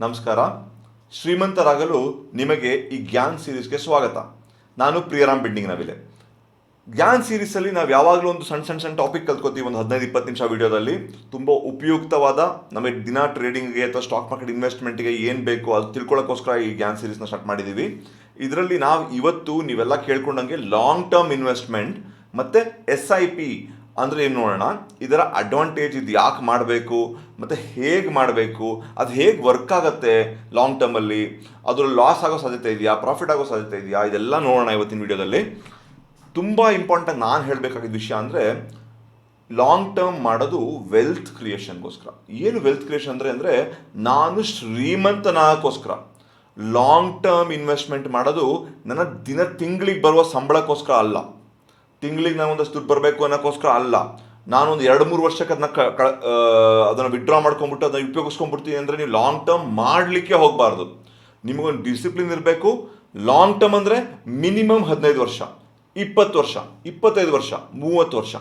ನಮಸ್ಕಾರ. ಶ್ರೀಮಂತರಾಗಲು ನಿಮಗೆ ಈ ಜ್ಞಾನ್ ಸೀರೀಸ್ಗೆ ಸ್ವಾಗತ. ನಾನು ಪ್ರಿಯರಾಮ್ ಬಿಂಡಿಂಗ್ ನವಿಲೆ. ಜ್ಞಾನ್ ಸೀರೀಸಲ್ಲಿ ನಾವು ಯಾವಾಗಲೂ ಒಂದು ಸಣ್ಣ ಟಾಪಿಕ್ ಕಲ್ತ್ಕೋತೀವಿ. ಒಂದು 15-20 ನಿಮಿಷ ವಿಡಿಯೋದಲ್ಲಿ ತುಂಬ ಉಪಯುಕ್ತವಾದ ನಮಗೆ ದಿನ ಟ್ರೇಡಿಂಗ್ಗೆ ಅಥವಾ ಸ್ಟಾಕ್ ಮಾರ್ಕೆಟ್ ಇನ್ವೆಸ್ಟ್ಮೆಂಟ್ಗೆ ಏನು ಬೇಕು ಅದು ತಿಳ್ಕೊಳ್ಳೋಕ್ಕೋಸ್ಕರ ಈ ಜ್ಞಾನ್ ಸೀರೀಸ್ನ ಸ್ಟಾರ್ಟ್ ಮಾಡಿದ್ದೀವಿ. ಇದರಲ್ಲಿ ನಾವು ಇವತ್ತು ನೀವೆಲ್ಲ ಕೇಳ್ಕೊಂಡಂಗೆ ಲಾಂಗ್ ಟರ್ಮ್ ಇನ್ವೆಸ್ಟ್ಮೆಂಟ್ ಮತ್ತು SIP ಅಂದರೆ ಏನು ನೋಡೋಣ. ಇದರ ಅಡ್ವಾಂಟೇಜ್ ಇದು ಯಾಕೆ ಮಾಡಬೇಕು ಮತ್ತು ಹೇಗೆ ಮಾಡಬೇಕು, ಅದು ಹೇಗೆ ವರ್ಕ್ ಆಗುತ್ತೆ, ಲಾಂಗ್ ಟರ್ಮಲ್ಲಿ ಅದರಲ್ಲಿ ಲಾಸ್ ಆಗೋ ಸಾಧ್ಯತೆ ಇದೆಯಾ, ಪ್ರಾಫಿಟ್ ಆಗೋ ಸಾಧ್ಯತೆ ಇದೆಯಾ, ಇದೆಲ್ಲ ನೋಡೋಣ ಇವತ್ತಿನ ವಿಡಿಯೋದಲ್ಲಿ. ತುಂಬ ಇಂಪಾರ್ಟೆಂಟ್ ನಾನು ಹೇಳಬೇಕಾಗಿದ್ದ ವಿಷಯ ಅಂದರೆ, ಲಾಂಗ್ ಟರ್ಮ್ ಮಾಡೋದು ವೆಲ್ತ್ ಕ್ರಿಯೇಷನ್ಗೋಸ್ಕರ. ಏನು ವೆಲ್ತ್ ಕ್ರಿಯೇಷನ್ ಅಂದರೆ ನಾನು ಶ್ರೀಮಂತನಾಗೋಸ್ಕರ. ಲಾಂಗ್ ಟರ್ಮ್ ಇನ್ವೆಸ್ಟ್ಮೆಂಟ್ ಮಾಡೋದು ನನ್ನ ತಿಂಗಳಿಗೆ ಬರುವ ಸಂಬಳಕ್ಕೋಸ್ಕರ ಅಲ್ಲ, ತಿಂಗಳಿಗೆ ನಾನು ಒಂದಷ್ಟು ದುಡ್ಡು ಬರಬೇಕು ಅನ್ನೋಕ್ಕೋಸ್ಕರ ಅಲ್ಲ. ನಾನೊಂದು 2-3 ವರ್ಷಕ್ಕೆ ಅದನ್ನು ವಿಡ್ರಾ ಮಾಡ್ಕೊಂಡ್ಬಿಟ್ಟು ಅದನ್ನು ಉಪಯೋಗಿಸ್ಕೊಂಡ್ಬಿಡ್ತೀನಿ ಅಂದರೆ ನೀವು ಲಾಂಗ್ ಟರ್ಮ್ ಮಾಡಲಿಕ್ಕೆ ಹೋಗಬಾರ್ದು. ನಿಮಗೊಂದು ಡಿಸಿಪ್ಲಿನ್ ಇರಬೇಕು. ಲಾಂಗ್ ಟರ್ಮ್ ಅಂದರೆ ಮಿನಿಮಮ್ 15 ವರ್ಷ, 20 ವರ್ಷ, 25 ವರ್ಷ, 30 ವರ್ಷ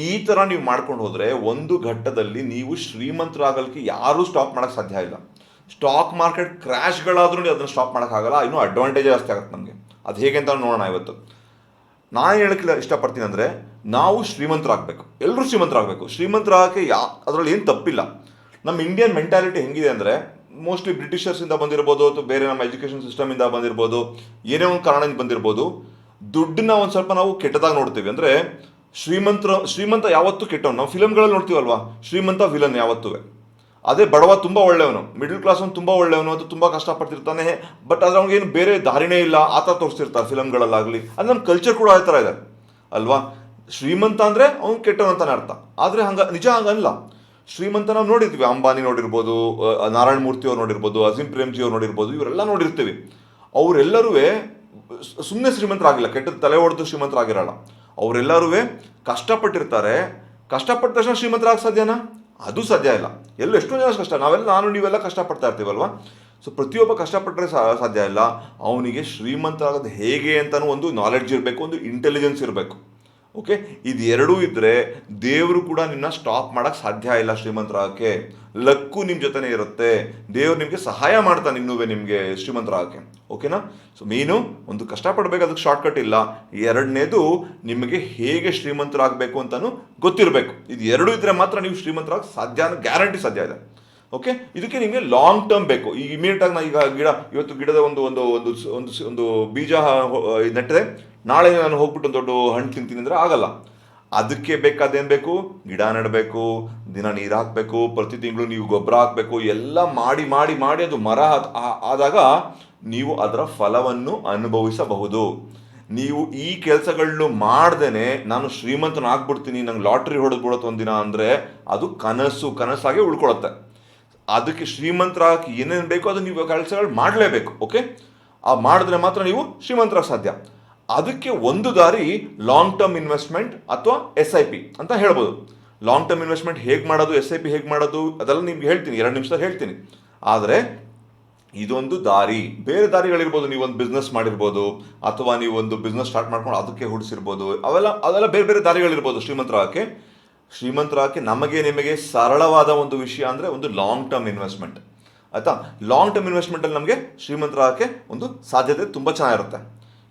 ಈ ಥರ ನೀವು ಮಾಡ್ಕೊಂಡು ಹೋದರೆ ಒಂದು ಘಟ್ಟದಲ್ಲಿ ನೀವು ಶ್ರೀಮಂತರಾಗಲಿಕ್ಕೆ ಯಾರೂ ಸ್ಟಾಪ್ ಮಾಡೋಕ್ಕೆ ಸಾಧ್ಯ ಇಲ್ಲ. ಸ್ಟಾಕ್ ಮಾರ್ಕೆಟ್ ಕ್ರ್ಯಾಶ್ಗಳಾದರೂ ನೀವು ಅದನ್ನು ಸ್ಟಾಪ್ ಮಾಡೋಕ್ಕಾಗಲ್ಲ. ಇನ್ನೂ ಅಡ್ವಾಂಟೇಜ್ ಜಾಸ್ತಿ ಆಗುತ್ತೆ ನಮಗೆ. ಅದು ಹೇಗೆ ಅಂತ ನೋಡೋಣ ಇವತ್ತು. ನಾನು ಹೇಳೋಕ್ಕೆ ಇಷ್ಟಪಡ್ತೀನಿ ಅಂದರೆ, ನಾವು ಶ್ರೀಮಂತರಾಗಬೇಕು, ಎಲ್ಲರೂ ಶ್ರೀಮಂತರಾಗಬೇಕು. ಶ್ರೀಮಂತರಾಗಕ್ಕೆ ಅದರಲ್ಲಿ ಏನು ತಪ್ಪಿಲ್ಲ. ನಮ್ಮ ಇಂಡಿಯನ್ ಮೆಂಟಾಲಿಟಿ ಹೆಂಗಿದೆ ಅಂದರೆ, ಮೋಸ್ಟ್ಲಿ ಬ್ರಿಟಿಷರ್ಸಿಂದ ಬಂದಿರ್ಬೋದು ಅಥವಾ ಬೇರೆ ನಮ್ಮ ಎಜುಕೇಷನ್ ಸಿಸ್ಟಮಿಂದ ಬಂದಿರ್ಬೋದು, ಏನೇ ಒಂದು ಕಾರಣದಿಂದ ಬಂದಿರ್ಬೋದು, ದುಡ್ಡನ್ನ ಒಂದು ಸ್ವಲ್ಪ ನಾವು ಕೆಟ್ಟದಾಗಿ ನೋಡ್ತೀವಿ. ಅಂದರೆ ಶ್ರೀಮಂತ ಯಾವತ್ತೂ ಕೆಟ್ಟವನು. ನಾವು ಫಿಲಮ್ಗಳಲ್ಲಿ ನೋಡ್ತೀವಲ್ವಾ, ಶ್ರೀಮಂತ ವಿಲನ್ ಯಾವತ್ತೂ. ಅದೇ ಬಡವ ತುಂಬ ಒಳ್ಳೆಯವನು, ಮಿಡಲ್ ಕ್ಲಾಸ್ ಅವನು ತುಂಬ ಒಳ್ಳೆಯವನು, ಅದು ತುಂಬ ಕಷ್ಟಪಡ್ತಿರ್ತಾನೆ, ಬಟ್ ಅದ್ರ ಅವ್ನಿಗೇನು ಬೇರೆ ದಾರಿನೇ ಇಲ್ಲ ಆ ಥರ ತೋರಿಸ್ತಿರ್ತಾರೆ ಫಿಲಮ್ಗಳಲ್ಲಾಗಲಿ. ಅದು ನಮ್ಮ ಕಲ್ಚರ್ ಕೂಡ ಆ ಥರ ಇದೆ ಅಲ್ವಾ. ಶ್ರೀಮಂತ ಅಂದರೆ ಅವ್ನು ಕೆಟ್ಟವನು ಅಂತಾನೆ ಅರ್ಥ. ಆದರೆ ನಿಜ ಹಂಗಲ್ಲ. ಶ್ರೀಮಂತ ನಾವು ನೋಡಿರ್ತೀವಿ, ಅಂಬಾನಿ ನೋಡಿರ್ಬೋದು, ನಾರಾಯಣ ಮೂರ್ತಿ ಅವ್ರು ನೋಡಿರ್ಬೋದು, ಅಜೀಂ ಪ್ರೇಮ್ಜಿ ಅವ್ರು ನೋಡಿರ್ಬೋದು, ಇವರೆಲ್ಲ ನೋಡಿರ್ತೀವಿ. ಅವರೆಲ್ಲರೂ ಸುಮ್ಮನೆ ಶ್ರೀಮಂತರಾಗಿಲ್ಲ, ಕೆಟ್ಟ ತಲೆ ಹೊಡೆದು ಶ್ರೀಮಂತರಾಗಿರಲ್ಲ. ಅವರೆಲ್ಲರೂ ಕಷ್ಟಪಟ್ಟಿರ್ತಾರೆ. ಕಷ್ಟಪಟ್ಟ ತಕ್ಷಣ ಶ್ರೀಮಂತರಾಗ ಸಾಧ್ಯನಾ? ಅದು ಸಾಧ್ಯ ಇಲ್ಲ. ಎಷ್ಟೋ ಜನ ಕಷ್ಟ, ನಾನು ನೀವೆಲ್ಲ ಕಷ್ಟಪಡ್ತಾ ಇರ್ತೀವಲ್ವ. ಸೊ ಪ್ರತಿಯೊಬ್ಬ ಕಷ್ಟಪಟ್ಟರೆ ಸಾಧ್ಯ ಇಲ್ಲ. ಅವನಿಗೆ ಶ್ರೀಮಂತರಾಗೋದು ಹೇಗೆ ಅಂತಲೂ ಒಂದು ನಾಲೆಡ್ಜ್ ಇರಬೇಕು, ಒಂದು ಇಂಟೆಲಿಜೆನ್ಸ್ ಇರಬೇಕು. ಓಕೆ, ಇದು ಎರಡೂ ಇದ್ದರೆ ದೇವರು ಕೂಡ ನಿಮ್ಮನ್ನ ಸ್ಟಾಪ್ ಮಾಡೋಕ್ಕೆ ಸಾಧ್ಯ ಇಲ್ಲ. ಶ್ರೀಮಂತರಾಗಕ್ಕೆ ಲಕ್ಕು ನಿಮ್ಮ ಜೊತೆನೇ ಇರುತ್ತೆ. ದೇವ್ರು ನಿಮಗೆ ಸಹಾಯ ಮಾಡ್ತಾನೆ ಇನ್ನೂ ನಿಮಗೆ ಶ್ರೀಮಂತರಾಗಕ್ಕೆ. ಓಕೆನಾ? ಸೊ ಮೇನು ಒಂದು ಕಷ್ಟಪಡಬೇಕು, ಅದಕ್ಕೆ ಶಾರ್ಟ್ಕಟ್ ಇಲ್ಲ. ಎರಡನೇದು ನಿಮಗೆ ಹೇಗೆ ಶ್ರೀಮಂತರಾಗಬೇಕು ಅಂತಲೂ ಗೊತ್ತಿರಬೇಕು. ಇದು ಎರಡೂ ಇದ್ದರೆ ಮಾತ್ರ ನೀವು ಶ್ರೀಮಂತರಾಗ ಸಾಧ್ಯ ಅನ್ನೋ ಗ್ಯಾರಂಟಿ ಸಾಧ್ಯ ಇದೆ. ಓಕೆ, ಇದಕ್ಕೆ ನಿಮಗೆ ಲಾಂಗ್ ಟರ್ಮ್ ಬೇಕು. ಈಗ ಇಮಿಡಿಯೇಟಾಗಿ ನಾನು ಈಗ ಇವತ್ತು ಗಿಡದ ಒಂದು ಒಂದು ಒಂದು ಒಂದು ಒಂದು ಬೀಜ ನೆಟ್ಟರೆ ನಾಳೆ ನಾನು ಹೋಗ್ಬಿಟ್ಟು ಒಂದು ದೊಡ್ಡ ಹಣ್ಣು ತಿಂತೀನಿ ಅಂದರೆ ಆಗಲ್ಲ. ಅದಕ್ಕೆ ಬೇಕಾದೇನು ಬೇಕು? ಗಿಡ ನೆಡಬೇಕು, ದಿನ ನೀರು ಹಾಕಬೇಕು, ಪ್ರತಿ ತಿಂಗಳು ನೀವು ಗೊಬ್ಬರ ಹಾಕಬೇಕು, ಎಲ್ಲ ಮಾಡಿ ಮಾಡಿ ಮಾಡಿ ಅದು ಮರ ಆದಾಗ ನೀವು ಅದರ ಫಲವನ್ನು ಅನುಭವಿಸಬಹುದು. ನೀವು ಈ ಕೆಲಸಗಳನ್ನು ಮಾಡ್ದೇನೆ ನಾನು ಶ್ರೀಮಂತನಾಗ್ಬಿಡ್ತೀನಿ, ನಂಗೆ ಲಾಟ್ರಿ ಹೊಡೆದ್ಬಿಡುತ್ತೆ ಒಂದಿನ ಅಂದರೆ ಅದು ಕನಸಾಗೆ ಉಳ್ಕೊಳುತ್ತೆ. ಅದಕ್ಕೆ ಶ್ರೀಮಂತರಾಗಕ್ಕೆ ಏನೇನು ಬೇಕೋ ಅದು ನೀವು ಕೆಲಸಗಳು ಮಾಡಲೇಬೇಕು. ಓಕೆ, ಆ ಮಾಡಿದ್ರೆ ಮಾತ್ರ ನೀವು ಶ್ರೀಮಂತರಾಗ ಸಾಧ್ಯ. ಅದಕ್ಕೆ ಒಂದು ದಾರಿ ಲಾಂಗ್ ಟರ್ಮ್ ಇನ್ವೆಸ್ಟ್ಮೆಂಟ್ ಅಥವಾ SIP ಅಂತ ಹೇಳ್ಬೋದು. ಲಾಂಗ್ ಟರ್ಮ್ ಇನ್ವೆಸ್ಟ್ಮೆಂಟ್ ಹೇಗೆ ಮಾಡೋದು, SIP ಹೇಗೆ ಮಾಡೋದು ಅದೆಲ್ಲ ನಿಮ್ಗೆ ಹೇಳ್ತೀನಿ, 2 ನಿಮಿಷದಲ್ಲಿ ಹೇಳ್ತೀನಿ. ಆದರೆ ಇದೊಂದು ದಾರಿ. ಬೇರೆ ದಾರಿಗಳಿರ್ಬೋದು, ನೀವೊಂದು ಬಿಸ್ನೆಸ್ ಮಾಡಿರ್ಬೋದು ಅಥವಾ ನೀವೊಂದು ಬಿಸ್ನೆಸ್ ಸ್ಟಾರ್ಟ್ ಮಾಡ್ಕೊಂಡು ಅದಕ್ಕೆ ಹುಡಿಸಿರ್ಬೋದು. ಅದೆಲ್ಲ ಬೇರೆ ಬೇರೆ ದಾರಿಗಳಿರ್ಬೋದು ಶ್ರೀಮಂತರಾಗಕ್ಕೆ. ನಮಗೆ ನಿಮಗೆ ಸರಳವಾದ ಒಂದು ವಿಷಯ ಅಂದರೆ ಒಂದು ಲಾಂಗ್ ಟರ್ಮ್ ಇನ್ವೆಸ್ಟ್ಮೆಂಟ್. ಆಯಿತಾ? ಲಾಂಗ್ ಟರ್ಮ್ ಇನ್ವೆಸ್ಟ್ಮೆಂಟಲ್ಲಿ ನಮಗೆ ಶ್ರೀಮಂತರಾಗಕ್ಕೆ ಒಂದು ಸಾಧ್ಯತೆ ತುಂಬ ಚೆನ್ನಾಗಿರುತ್ತೆ.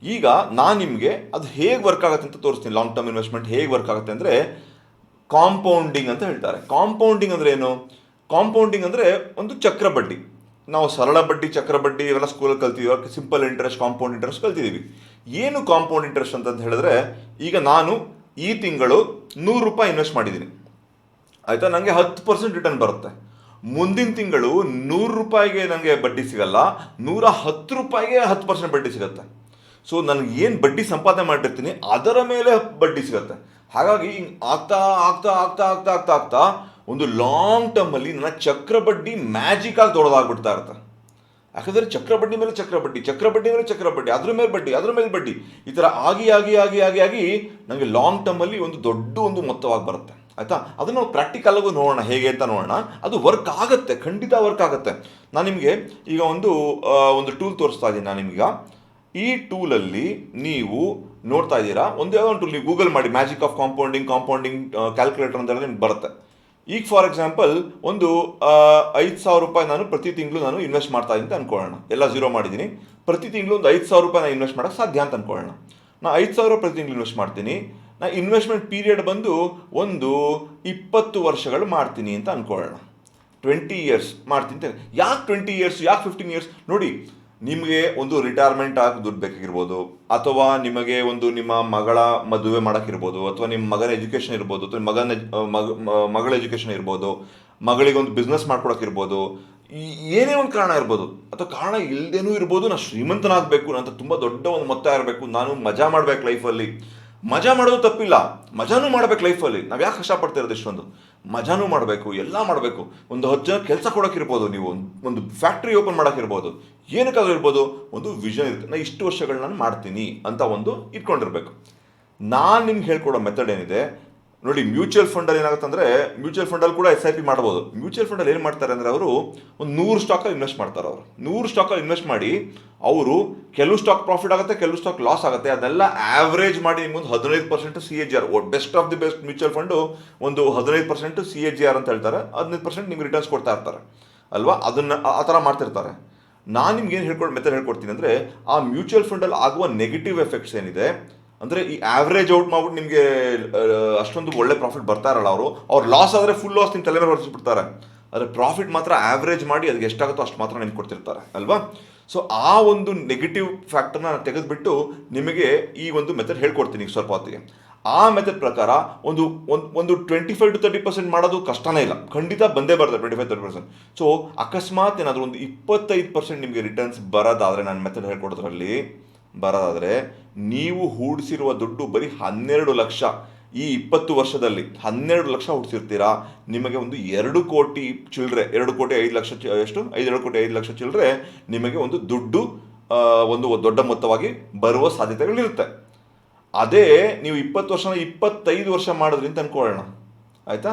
ಈಗ ನಾನು ನಿಮಗೆ ಅದು ಹೇಗೆ ವರ್ಕ್ ಆಗುತ್ತೆ ಅಂತ ತೋರಿಸ್ತೀನಿ. ಲಾಂಗ್ ಟರ್ಮ್ ಇನ್ವೆಸ್ಟ್ಮೆಂಟ್ ಹೇಗೆ ವರ್ಕ್ ಆಗುತ್ತೆ ಅಂದರೆ, ಕಾಂಪೌಂಡಿಂಗ್ ಅಂತ ಹೇಳ್ತಾರೆ. ಕಾಂಪೌಂಡಿಂಗ್ ಅಂದರೆ ಏನು? ಕಾಂಪೌಂಡಿಂಗ್ ಅಂದರೆ ಒಂದು ಚಕ್ರ ಬಡ್ಡಿ. ನಾವು ಸರಳ ಬಡ್ಡಿ, ಚಕ್ರ ಬಡ್ಡಿ ಇವೆಲ್ಲ ಸ್ಕೂಲಲ್ಲಿ ಕಲ್ತಿದ್ದೀವಿ. ಸಿಂಪಲ್ ಇಂಟ್ರೆಸ್ಟ್, ಕಾಂಪೌಂಡ್ ಇಂಟ್ರೆಸ್ಟ್ ಕಲ್ತಿದ್ದೀವಿ. ಏನು ಕಾಂಪೌಂಡ್ ಇಂಟ್ರೆಸ್ಟ್ ಅಂತ ಹೇಳಿದ್ರೆ, ಈಗ ನಾನು ಈ ತಿಂಗಳು 100 ರೂಪಾಯಿ ಇನ್ವೆಸ್ಟ್ ಮಾಡಿದ್ದೀನಿ, ಆಯಿತಾ? ನನಗೆ 10% ರಿಟರ್ನ್ ಬರುತ್ತೆ. ಮುಂದಿನ ತಿಂಗಳು 100 ರೂಪಾಯಿಗೆ ನನಗೆ ಬಡ್ಡಿ ಸಿಗಲ್ಲ, 110 ರೂಪಾಯಿಗೆ 10% ಬಡ್ಡಿ ಸಿಗುತ್ತೆ. ಸೊ ನನಗೆ ಏನು ಬಡ್ಡಿ ಸಂಪಾದನೆ ಮಾಡಿರ್ತೀನಿ ಅದರ ಮೇಲೆ ಬಡ್ಡಿ ಸಿಗುತ್ತೆ. ಹಾಗಾಗಿ ಆಗ್ತಾ ಆಗ್ತಾ ಆಗ್ತಾ ಆಗ್ತಾ ಆಗ್ತಾ ಆಗ್ತಾ ಒಂದು ಲಾಂಗ್ ಟರ್ಮಲ್ಲಿ ನನ್ನ ಚಕ್ರ ಬಡ್ಡಿ ಮ್ಯಾಜಿಕ್ ಆಗಿ ದೊಡ್ಡದಾಗ್ಬಿಡ್ತಾ ಇರುತ್ತೆ. ಯಾಕಂದರೆ ಚಕ್ರ ಬಡ್ಡಿ ಮೇಲೆ ಚಕ್ರ ಬಡ್ಡಿ, ಚಕ್ರ ಬಡ್ಡಿ ಮೇಲೆ ಚಕ್ರ ಬಡ್ಡಿ, ಅದ್ರ ಮೇಲೆ ಬಡ್ಡಿ, ಅದ್ರ ಮೇಲೆ ಬಡ್ಡಿ, ಈ ಥರ ಆಗಿ ಆಗಿ ಆಗಿ ಆಗಿ ಆಗಿ ನನಗೆ ಲಾಂಗ್ ಟರ್ಮಲ್ಲಿ ಒಂದು ದೊಡ್ಡ ಒಂದು ಮೊತ್ತವಾಗಿ ಬರುತ್ತೆ. ಆಯಿತಾ? ಅದನ್ನು ನಾವು ಪ್ರಾಕ್ಟಿಕಲ್ಲಾಗೂ ನೋಡೋಣ ಹೇಗೆ ಅಂತ ನೋಡೋಣ. ಅದು ವರ್ಕ್ ಆಗುತ್ತೆ, ಖಂಡಿತ ವರ್ಕ್ ಆಗುತ್ತೆ. ನಾನು ನಿಮಗೆ ಈಗ ಒಂದು ಟೂಲ್ ತೋರಿಸ್ತಾ ಇದ್ದೀನಿ. ನಾನು ನಿಮಗೆ ಈ ಟೂಲಲ್ಲಿ ನೀವು ನೋಡ್ತಾ ಇದ್ದೀರಾ, ಯಾವುದೋ ಒಂದು ಟೂಲ್ ನೀವು ಗೂಗಲ್ ಮಾಡಿ, ಮ್ಯಾಜಿಕ್ ಆಫ್ ಕಾಂಪೌಂಡಿಂಗ್ ಕ್ಯಾಲ್ಕುಲೇಟರ್ ಅಂತ ಹೇಳಿದ್ರೆ ನಿಮ್ಗೆ ಬರುತ್ತೆ. ಈಗ ಫಾರ್ ಎಕ್ಸಾಂಪಲ್ ಒಂದು 5,000 ರೂಪಾಯಿ ನಾನು ಪ್ರತಿ ತಿಂಗಳು ನಾನು ಇನ್ವೆಸ್ಟ್ ಮಾಡ್ತಾ ಇದ್ದೀನಿ ಅಂತ ಅನ್ಕೊಳ್ಳೋಣ. ಎಲ್ಲ ಝೀರೋ ಮಾಡಿದ್ದೀನಿ. ಪ್ರತಿ ತಿಂಗಳು ಒಂದು 5,000 ರೂಪಾಯಿ ನಾನು ಇನ್ವೆಸ್ಟ್ ಮಾಡೋಕ್ಕೆ ಸಾಧ್ಯ ಅಂತ ಅನ್ಕೊಳ್ಳೋಣ. ನಾನು 5,000 ಪ್ರತಿ ತಿಂಗಳು ಇನ್ವೆಸ್ಟ್ ಮಾಡ್ತೀನಿ. ನಾ ಇನ್ವೆಸ್ಟ್ಮೆಂಟ್ ಪೀರಿಯಡ್ ಬಂದು ಒಂದು 20 ವರ್ಷಗಳು ಮಾಡ್ತೀನಿ ಅಂತ ಅನ್ಕೊಳ್ಳೋಣ. 20 ಇಯರ್ಸ್ ಮಾಡ್ತೀನಿ ಅಂತ. ಯಾಕೆ 20 ಇಯರ್ಸ್, ಯಾಕೆ 15 ಇಯರ್ಸ್? ನೋಡಿ, ನಿಮಗೆ ಒಂದು ರಿಟೈರ್ಮೆಂಟ್ ಆಗಿ ದುಡ್ಡು ಬೇಕಾಗಿರ್ಬೋದು, ಅಥವಾ ನಿಮಗೆ ಒಂದು ನಿಮ್ಮ ಮಗಳ ಮದುವೆ ಮಾಡೋಕ್ಕಿರ್ಬೋದು, ಅಥವಾ ನಿಮ್ಮ ಮಗನ ಎಜುಕೇಷನ್ ಇರ್ಬೋದು, ಅಥವಾ ಮಗಳ ಎಜುಕೇಷನ್ ಇರ್ಬೋದು, ಮಗಳಿಗೆ ಒಂದು ಬಿಸ್ನೆಸ್ ಮಾಡ್ಕೊಳಕ್ಕಿರ್ಬೋದು, ಏನೇ ಒಂದು ಕಾರಣ ಇರ್ಬೋದು, ಅಥವಾ ಕಾರಣ ಇಲ್ಲದೇನೂ ಇರ್ಬೋದು. ನಾನು ಶ್ರೀಮಂತನಾಗಬೇಕು, ನಂತ ತುಂಬ ದೊಡ್ಡ ಒಂದು ಮೊತ್ತ ಇರಬೇಕು, ನಾನು ಮಜಾ ಮಾಡ್ಬೇಕು ಲೈಫಲ್ಲಿ. ಮಜಾ ಮಾಡೋದು ತಪ್ಪಿಲ್ಲ, ಮಜಾನೂ ಮಾಡ್ಬೇಕು ಲೈಫಲ್ಲಿ. ನಾವು ಯಾಕೆ ಕಷ್ಟಪಡ್ತಾ ಇರೋದು? ಇಷ್ಟೊಂದು ಮಜಾನೂ ಮಾಡಬೇಕು, ಎಲ್ಲ ಮಾಡಬೇಕು. ಒಂದು 10 ಜನ ಕೆಲಸ ಕೊಡೋಕ್ಕಿರ್ಬೋದು, ನೀವು ಒಂದು ಫ್ಯಾಕ್ಟ್ರಿ ಓಪನ್ ಮಾಡೋಕ್ಕಿರ್ಬೋದು, ಏನಕ್ಕಾದ್ರೂ ಇರ್ಬೋದು. ಒಂದು ವಿಷನ್ ಇರುತ್ತೆ, ನಾನು ಇಷ್ಟು ವರ್ಷಗಳು ನಾನು ಮಾಡ್ತೀನಿ ಅಂತ ಒಂದು ಇಟ್ಕೊಂಡಿರ್ಬೇಕು. ನಾನು ನಿಮ್ಗೆ ಹೇಳ್ಕೊಡೋ ಮೆಥಡ್ ಏನಿದೆ ನೋಡಿ, ಮ್ಯೂಚುವಲ್ ಫಂಡಲ್ಲಿ ಏನಾಗುತ್ತೆ ಅಂದರೆ, ಮ್ಯೂಚುವಲ್ ಫಂಡಲ್ಲಿ ಕೂಡ SIP ಮಾಡ್ಬೋದು. ಮ್ಯೂಚುವಲ್ ಫಂಡಲ್ಲಿ ಏನು ಮಾಡ್ತಾರೆ ಅಂದರೆ, ಅವರು ಒಂದು 100 ಸ್ಟಾಕಲ್ಲಿ ಇನ್ವೆಸ್ಟ್ ಮಾಡ್ತಾರೆ. ಅವರು 100 ಸ್ಟಾಕಲ್ಲಿ ಇನ್ವೆಸ್ಟ್ ಮಾಡಿ, ಅವರು ಕೆಲವು ಸ್ಟಾಕ್ ಪ್ರಾಫಿಟ್ ಆಗುತ್ತೆ, ಕೆಲವು ಸ್ಟಾಕ್ ಲಾಸ್ ಆಗುತ್ತೆ. ಅದನ್ನೆಲ್ಲ ಆವ್ರೇಜ್ ಮಾಡಿ ನಿಮ್ಗೊಂದು 15% CAGR, best of the best mutual fund ಒಂದು 15% CAGR ಅಂತ ಹೇಳ್ತಾರೆ. 15% ನಿಮ್ಗೆ ರಿಟರ್ನ್ಸ್ ಕೊಡ್ತಾ ಇರ್ತಾರೆ ಅಲ್ವಾ? ಅದನ್ನು ಆ ಥರ ಮಾಡ್ತಿರ್ತಾರೆ. ನಾನು ನಿಮ್ಗೆ ಏನು ಮೆಥಡ್ ಹೇಳ್ಕೊಡ್ತೀನಿ ಅಂದರೆ, ಆ ಮ್ಯೂಚುವಲ್ ಫಂಡಲ್ಲಿ ಆಗುವ ನೆಗೆಟಿವ್ ಎಫೆಕ್ಟ್ಸ್ ಏನಿದೆ ಅಂದರೆ, ಈ ಆವ್ರೇಜ್ ಔಟ್ ಮಾಡ್ಬಿಟ್ಟು ನಿಮಗೆ ಅಷ್ಟೊಂದು ಒಳ್ಳೆ ಪ್ರಾಫಿಟ್ ಬರ್ತಾ ಇರಲ್ಲ. ಅವ್ರು ಲಾಸ್ ಆದರೆ ಫುಲ್ ಲಾಸ್ ನಿಮ್ಮ ತಲೆ ಮೇಲೆ ಹೊರಿಸ್ಬಿಡ್ತಾರೆ. ಆದರೆ ಪ್ರಾಫಿಟ್ ಮಾತ್ರ ಆವ್ರೇಜ್ ಮಾಡಿ ಅದಕ್ಕೆ ಎಷ್ಟಾಗುತ್ತೋ ಅಷ್ಟು ಮಾತ್ರ ನಿಮ್ಗೆ ಕೊಡ್ತಿರ್ತಾರೆ ಅಲ್ವಾ? ಸೊ ಆ ಒಂದು ನೆಗೆಟಿವ್ ಫ್ಯಾಕ್ಟರ್ನ ತೆಗೆದುಬಿಟ್ಟು ನಿಮಗೆ ಈ ಒಂದು ಮೆಥಡ್ ಹೇಳ್ಕೊಡ್ತೀನಿ ಈಗ ಸ್ವಲ್ಪ ಹೊತ್ತಿಗೆ. ಆ ಮೆಥಡ್ ಪ್ರಕಾರ ಒಂದು 25 to 30% ಮಾಡೋದು ಕಷ್ಟನೇ ಇಲ್ಲ, ಖಂಡಿತ ಬಂದೇ ಬರ್ತದೆ 25-30%. ಸೊ ಅಕಸ್ಮಾತ್ ಏನಾದರೂ ಒಂದು 25% ನಿಮಗೆ ರಿಟರ್ನ್ಸ್ ಬರೋದಾದರೆ, ನನ್ನ ಮೆಥಡ್ ಹೇಳ್ಕೊಡೋದ್ರಲ್ಲಿ ಬರೋದಾದರೆ, ನೀವು ಹೂಡಿಸಿರುವ ದುಡ್ಡು ಬರೀ 12 ಲಕ್ಷ. ಈ 20 ವರ್ಷದಲ್ಲಿ 12 ಲಕ್ಷ ಹೂಡಿಸಿರ್ತೀರಾ, ನಿಮಗೆ ಒಂದು 2 ಕೋಟಿ ಚಿಲ್ಲರೆ, 2 ಕೋಟಿ 5 ಲಕ್ಷ, ಎಷ್ಟು 2 ಕೋಟಿ 5 ಲಕ್ಷ ಚಿಲ್ಲರೆ ನಿಮಗೆ ಒಂದು ದುಡ್ಡು ಒಂದು ದೊಡ್ಡ ಮೊತ್ತವಾಗಿ ಬರುವ ಸಾಧ್ಯತೆಗಳಿರುತ್ತೆ. ಅದೇ ನೀವು 20 ವರ್ಷನ 25 ವರ್ಷ ಮಾಡಿದ್ರಿ ಅಂತ ಅನ್ಕೊಳ್ಳೋಣ, ಆಯಿತಾ?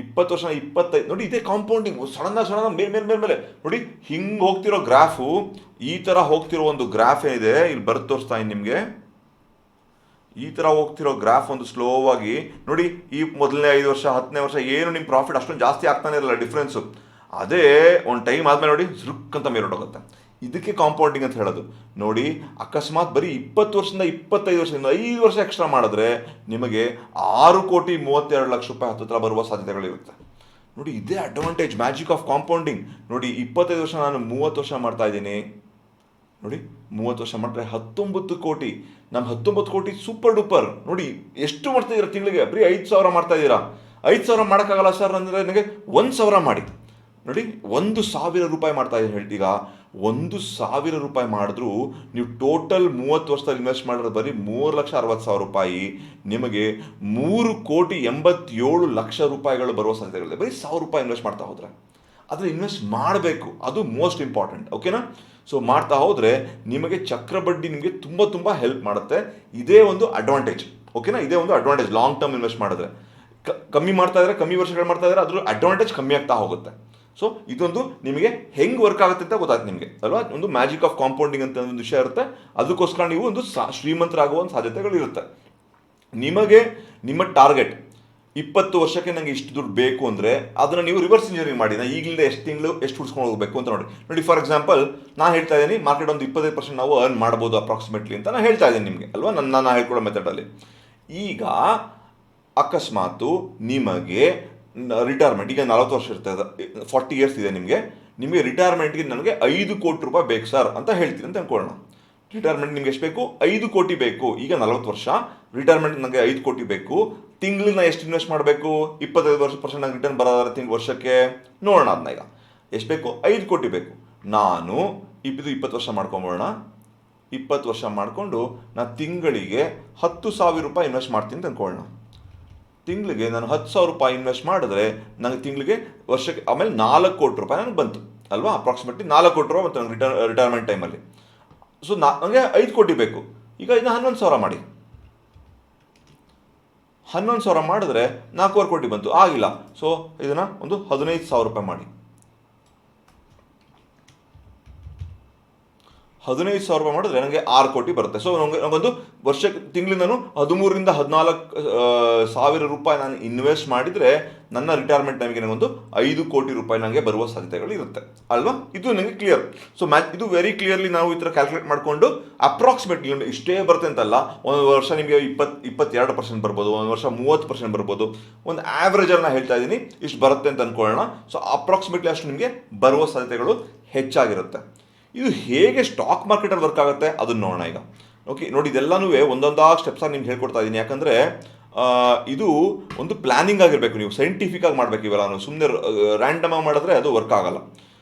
20 ವರ್ಷ 25, ನೋಡಿ ಇದೇ ಕಾಂಪೌಂಡಿಂಗ್. ಸಡನ್ ಮೇಲೆ ನೋಡಿ, ಹಿಂಗೆ ಹೋಗ್ತಿರೋ ಗ್ರಾಫು, ಈ ಥರ ಹೋಗ್ತಿರೋ ಒಂದು ಗ್ರಾಫ್ ಏನಿದೆ ಇಲ್ಲಿ ಬರೆದು ತೋರಿಸ್ತಾ ಇದ್ದೀನಿ ನಿಮಗೆ. ಈ ಥರ ಹೋಗ್ತಿರೋ ಗ್ರಾಫ್ ಒಂದು ಸ್ಲೋ ಆಗಿ ನೋಡಿ, ಈ ಮೊದಲನೇ 5 ವರ್ಷ 10ನೇ ವರ್ಷ ಏನು ನಿಮ್ಮ ಪ್ರಾಫಿಟ್ ಅಷ್ಟೊಂದು ಜಾಸ್ತಿ ಆಗ್ತಾನೆ ಇರಲ್ಲ ಡಿಫ್ರೆನ್ಸು. ಅದೇ ಒಂದು ಟೈಮ್ ಆದಮೇಲೆ ನೋಡಿ ಝುಕ್ ಅಂತ ಮೇಲೋಟೋಗುತ್ತೆ. ಇದಕ್ಕೆ ಕಾಂಪೌಂಡಿಂಗ್ ಅಂತ ಹೇಳೋದು. ನೋಡಿ, ಅಕಸ್ಮಾತ್ ಬರೀ 20 ವರ್ಷದಿಂದ 25 ವರ್ಷದಿಂದ 5 ವರ್ಷ ಎಕ್ಸ್ಟ್ರಾ ಮಾಡಿದ್ರೆ ನಿಮಗೆ 6 ಕೋಟಿ 32 ಲಕ್ಷ ರೂಪಾಯಿ ಹತ್ತಿರ ಬರುವ ಸಾಧ್ಯತೆಗಳಿರುತ್ತೆ. ನೋಡಿ, ಇದೇ ಅಡ್ವಾಂಟೇಜ್, ಮ್ಯಾಜಿಕ್ ಆಫ್ ಕಾಂಪೌಂಡಿಂಗ್. ನೋಡಿ, 25 ವರ್ಷ ನಾನು 30 ವರ್ಷ ಮಾಡ್ತಾ ಇದ್ದೀನಿ. ನೋಡಿ, 30 ವರ್ಷ ಮಾಡಿದ್ರೆ 19 ಕೋಟಿ. ನಮ್ಮ 19 ಕೋಟಿ ಸೂಪರ್ ಡೂಪರ್. ನೋಡಿ, ಎಷ್ಟು ಮಾಡ್ತಾ ಇದ್ದೀರಾ ತಿಂಗಳಿಗೆ? ಬರೀ 5,000 ಮಾಡ್ತಾ ಇದ್ದೀರಾ. 5,000 ಮಾಡೋಕ್ಕಾಗಲ್ಲ ಸರ್ ಅಂದರೆ ನನಗೆ 1,000 ಮಾಡಿ. ನೋಡಿ, 1,000 ರೂಪಾಯಿ ಮಾಡ್ತಾ ಇದ್ದೀನಿ ಹೇಳ್ತೀಗ. 1,000 ರೂಪಾಯಿ ಮಾಡಿದ್ರು ನೀವು ಟೋಟಲ್ 30 ವರ್ಷದಲ್ಲಿ ಇನ್ವೆಸ್ಟ್ ಮಾಡಿರೋದು ಬರೀ 3,60,000 ರೂಪಾಯಿ. ನಿಮಗೆ 3 ಕೋಟಿ 87 ಲಕ್ಷ ರೂಪಾಯಿಗಳು ಬರುವ ಸಾಧ್ಯತೆಗಳಿದೆ ಬರೀ 1,000 ರೂಪಾಯಿ ಇನ್ವೆಸ್ಟ್ ಮಾಡ್ತಾ ಹೋದರೆ. ಆದರೆ ಇನ್ವೆಸ್ಟ್ ಮಾಡಬೇಕು, ಅದು ಮೋಸ್ಟ್ ಇಂಪಾರ್ಟೆಂಟ್. ಓಕೆನಾ? ಸೊ ಮಾಡ್ತಾ ಹೋದರೆ ನಿಮಗೆ ಚಕ್ರಬಡ್ಡಿ ನಿಮಗೆ ತುಂಬ ಹೆಲ್ಪ್ ಮಾಡುತ್ತೆ. ಇದೇ ಒಂದು ಅಡ್ವಾಂಟೇಜ್. ಓಕೆನಾ? ಇದೇ ಒಂದು ಅಡ್ವಾಂಟೇಜ್. ಲಾಂಗ್ ಟರ್ಮ್ ಇನ್ವೆಸ್ಟ್ ಮಾಡಿದ್ರೆ ಕಮ್ಮಿ ಮಾಡ್ತಾ ಇದ್ದಾರೆ, ಕಮ್ಮಿ ವರ್ಷಗಳು ಮಾಡ್ತಾ ಇದ್ದಾರೆ, ಅದ್ರ ಅಡ್ವಾಂಟೇಜ್ ಕಮ್ಮಿ ಆಗ್ತಾ ಹೋಗುತ್ತೆ. ಸೊ ಇದೊಂದು ನಿಮಗೆ ಹೆಂಗೆ ವರ್ಕ್ ಆಗುತ್ತೆ ಅಂತ ಗೊತ್ತಾಯ್ತು ನಿಮಗೆ ಅಲ್ವಾ? ಒಂದು ಮ್ಯಾಜಿಕ್ ಆಫ್ ಕಾಂಪೌಂಡಿಂಗ್ ಅಂತ ಒಂದು ವಿಷಯ ಇರುತ್ತೆ. ಅದಕ್ಕೋಸ್ಕರ ನೀವು ಒಂದು ಶ್ರೀಮಂತರಾಗುವ ಒಂದು ಸಾಧ್ಯತೆಗಳಿರುತ್ತೆ. ನಿಮಗೆ ನಿಮ್ಮ ಟಾರ್ಗೆಟ್ 20 ವರ್ಷಕ್ಕೆ ನನಗೆ ಇಷ್ಟು ದುಡ್ಡು ಬೇಕು ಅಂದರೆ ಅದನ್ನು ನೀವು ರಿವರ್ಸ್ ಇಂಜಿನಿಯರಿಂಗ್ ಮಾಡಿ. ನಾನು ಈಗಲೇ ಎಷ್ಟು ತಿಂಗಳು ಎಷ್ಟು ಉಳಿಸ್ಕೊಂಡು ಹೋಗಬೇಕು ಅಂತ ನೋಡಿ. ಫಾರ್ ಎಕ್ಸಾಂಪಲ್ ನಾನು ಹೇಳ್ತಾ ಇದ್ದೀನಿ, ಮಾರ್ಕೆಟ್ ಒಂದು 25% ನಾವು ಅರ್ನ್ ಮಾಡ್ಬೋದು ಅಪ್ರಾಕ್ಸಿಮೇಟ್ಲಿ ಅಂತ ನಾನು ಹೇಳ್ತಾ ಇದ್ದೀನಿ ನಿಮಗೆ ಅಲ್ವಾ, ನಾನು ಹೇಳ್ಕೊಡೋ ಮೆಥಡಲ್ಲಿ. ಈಗ ಅಕಸ್ಮಾತು ನಿಮಗೆ ರಿಟೈರ್ಮೆಂಟ್ ಈಗ 40 ವರ್ಷ ಇರ್ತದೆ, 40 ಇಯರ್ಸ್ ಇದೆ ನಿಮಗೆ ರಿಟೈರ್ಮೆಂಟ್ಗೆ ನನಗೆ 5 ಕೋಟಿ ರೂಪಾಯಿ ಬೇಕು ಸರ್ ಅಂತ ಹೇಳ್ತೀನಿ ಅಂತ ಅನ್ಕೊಳ್ಳೋಣ. ರಿಟೈರ್ಮೆಂಟ್ ನಿಮ್ಗೆ ಎಷ್ಟು ಬೇಕು? 5 ಕೋಟಿ ಬೇಕು. ಈಗ 40 ವರ್ಷ, ರಿಟೈರ್ಮೆಂಟ್ ನನಗೆ 5 ಕೋಟಿ ಬೇಕು. ತಿಂಗಳಿಗೆ ಎಷ್ಟು ಇನ್ವೆಸ್ಟ್ ಮಾಡಬೇಕು? 25% ನಂಗೆ ರಿಟರ್ನ್ ಬರೋದಾದ್ರೆ ವರ್ಷಕ್ಕೆ ನೋಡೋಣ. ಅದನ್ನ ಈಗ ಎಷ್ಟು ಬೇಕು? 5 ಕೋಟಿ ಬೇಕು. ನಾನು 20 ವರ್ಷ ಮಾಡ್ಕೊಂಬೋಣ. 20 ವರ್ಷ ಮಾಡಿಕೊಂಡು ನಾನು ತಿಂಗಳಿಗೆ 10,000 ರೂಪಾಯಿ ಇನ್ವೆಸ್ಟ್ ಮಾಡ್ತೀನಿ ಅಂತ ಅನ್ಕೊಳ್ಳೋಣ. ತಿಂಗಳಿಗೆ ನಾನು 10,000 ರೂಪಾಯಿ ಇನ್ವೆಸ್ಟ್ ಮಾಡಿದ್ರೆ ನನಗೆ ತಿಂಗಳಿಗೆ ವರ್ಷಕ್ಕೆ ಆಮೇಲೆ 4 ಕೋಟಿ ರೂಪಾಯಿ ನನಗೆ ಬಂತು ಅಲ್ವಾ? ಅಪ್ರಾಕ್ಸಿಮೇಟ್ಲಿ 4 ಕೋಟಿ ರೂಪಾಯಿ ಬಂತು ನನಗೆ ರಿಟೈರ್ಮೆಂಟ್ ಟೈಮಲ್ಲಿ. ಸೊ ನನಗೆ 5 ಕೋಟಿ ಬೇಕು. ಈಗ ಇದನ್ನ 11,000 ಮಾಡಿ. 11,000 ಮಾಡಿದ್ರೆ 4 ಕೋಟಿ ಬಂತು, ಆಗಿಲ್ಲ. ಸೊ ಇದನ್ನು ಒಂದು 15,000 ರೂಪಾಯಿ ಮಾಡಿ. 15,000 ರೂಪಾಯಿ ಮಾಡಿದ್ರೆ ನನಗೆ 6 ಕೋಟಿ ಬರುತ್ತೆ. ಸೊ ನನಗೊಂದು ವರ್ಷಕ್ಕೆ ತಿಂಗಳಿಗೆ ನಾನು 13,000 ರಿಂದ 14,000 ರೂಪಾಯಿ ನಾನು ಇನ್ವೆಸ್ಟ್ ಮಾಡಿದರೆ ನನ್ನ ರಿಟೈರ್ಮೆಂಟ್ ಟೈಮ್ಗೆ ನನಗೊಂದು 5 ಕೋಟಿ ರೂಪಾಯಿ ನನಗೆ ಬರುವ ಸಾಧ್ಯತೆಗಳು ಇರುತ್ತೆ ಅಲ್ವಾ. ಇದು ನನಗೆ ಕ್ಲಿಯರ್. ಸೊ ಇದು ವೆರಿ ಕ್ಲಿಯರ್ಲಿ ನಾವು ಈ ಥರ ಕ್ಯಾಲ್ಕುಲೇಟ್ ಮಾಡಿಕೊಂಡು ಅಪ್ರಾಕ್ಸಿಮೇಟ್ಲಿ ಇಷ್ಟೇ ಬರುತ್ತೆ ಅಂತಲ್ಲ, ಒಂದು ವರ್ಷ ನಿಮಗೆ 22% ಬರ್ಬೋದು, ಒಂದು ವರ್ಷ 30% ಬರ್ಬೋದು, ಒಂದು ಆ್ಯಾವ್ರೇಜಲ್ಲಿ ನಾನು ಹೇಳ್ತಾ ಇದ್ದೀನಿ ಇಷ್ಟು ಬರುತ್ತೆ ಅಂತ ಅಂದ್ಕೊಳ್ಳೋಣ. ಸೊ ಅಪ್ರಾಕ್ಸಿಮೇಟ್ಲಿ ಅಷ್ಟು ನಿಮಗೆ ಬರುವ ಸಾಧ್ಯತೆಗಳು ಹೆಚ್ಚಾಗಿರುತ್ತೆ. ಇದು ಹೇಗೆ ಸ್ಟಾಕ್ ಮಾರ್ಕೆಟಲ್ಲಿ ವರ್ಕ್ ಆಗುತ್ತೆ ಅದನ್ನು ನೋಡೋಣ ಈಗ. ಓಕೆ, ನೋಡಿ ಇದೆಲ್ಲನೂ ಒಂದೊಂದಾಗಿ ಸ್ಟೆಪ್ಸಾಗಿ ನಿಮ್ಗೆ ಹೇಳ್ಕೊಡ್ತಾ ಇದ್ದೀನಿ. ಯಾಕಂದರೆ ಇದು ಒಂದು ಪ್ಲ್ಯಾನಿಂಗ್ ಆಗಿರಬೇಕು, ನೀವು ಸೈಂಟಿಫಿಕ್ ಆಗಿ ಮಾಡಬೇಕು. ಇವೆಲ್ಲ ನಾವು ಸುಮ್ಮನೆ ರ್ಯಾಂಡಮ್ ಆಗಿ ಮಾಡಿದ್ರೆ ಅದು ವರ್ಕ್ ಆಗಲ್ಲ.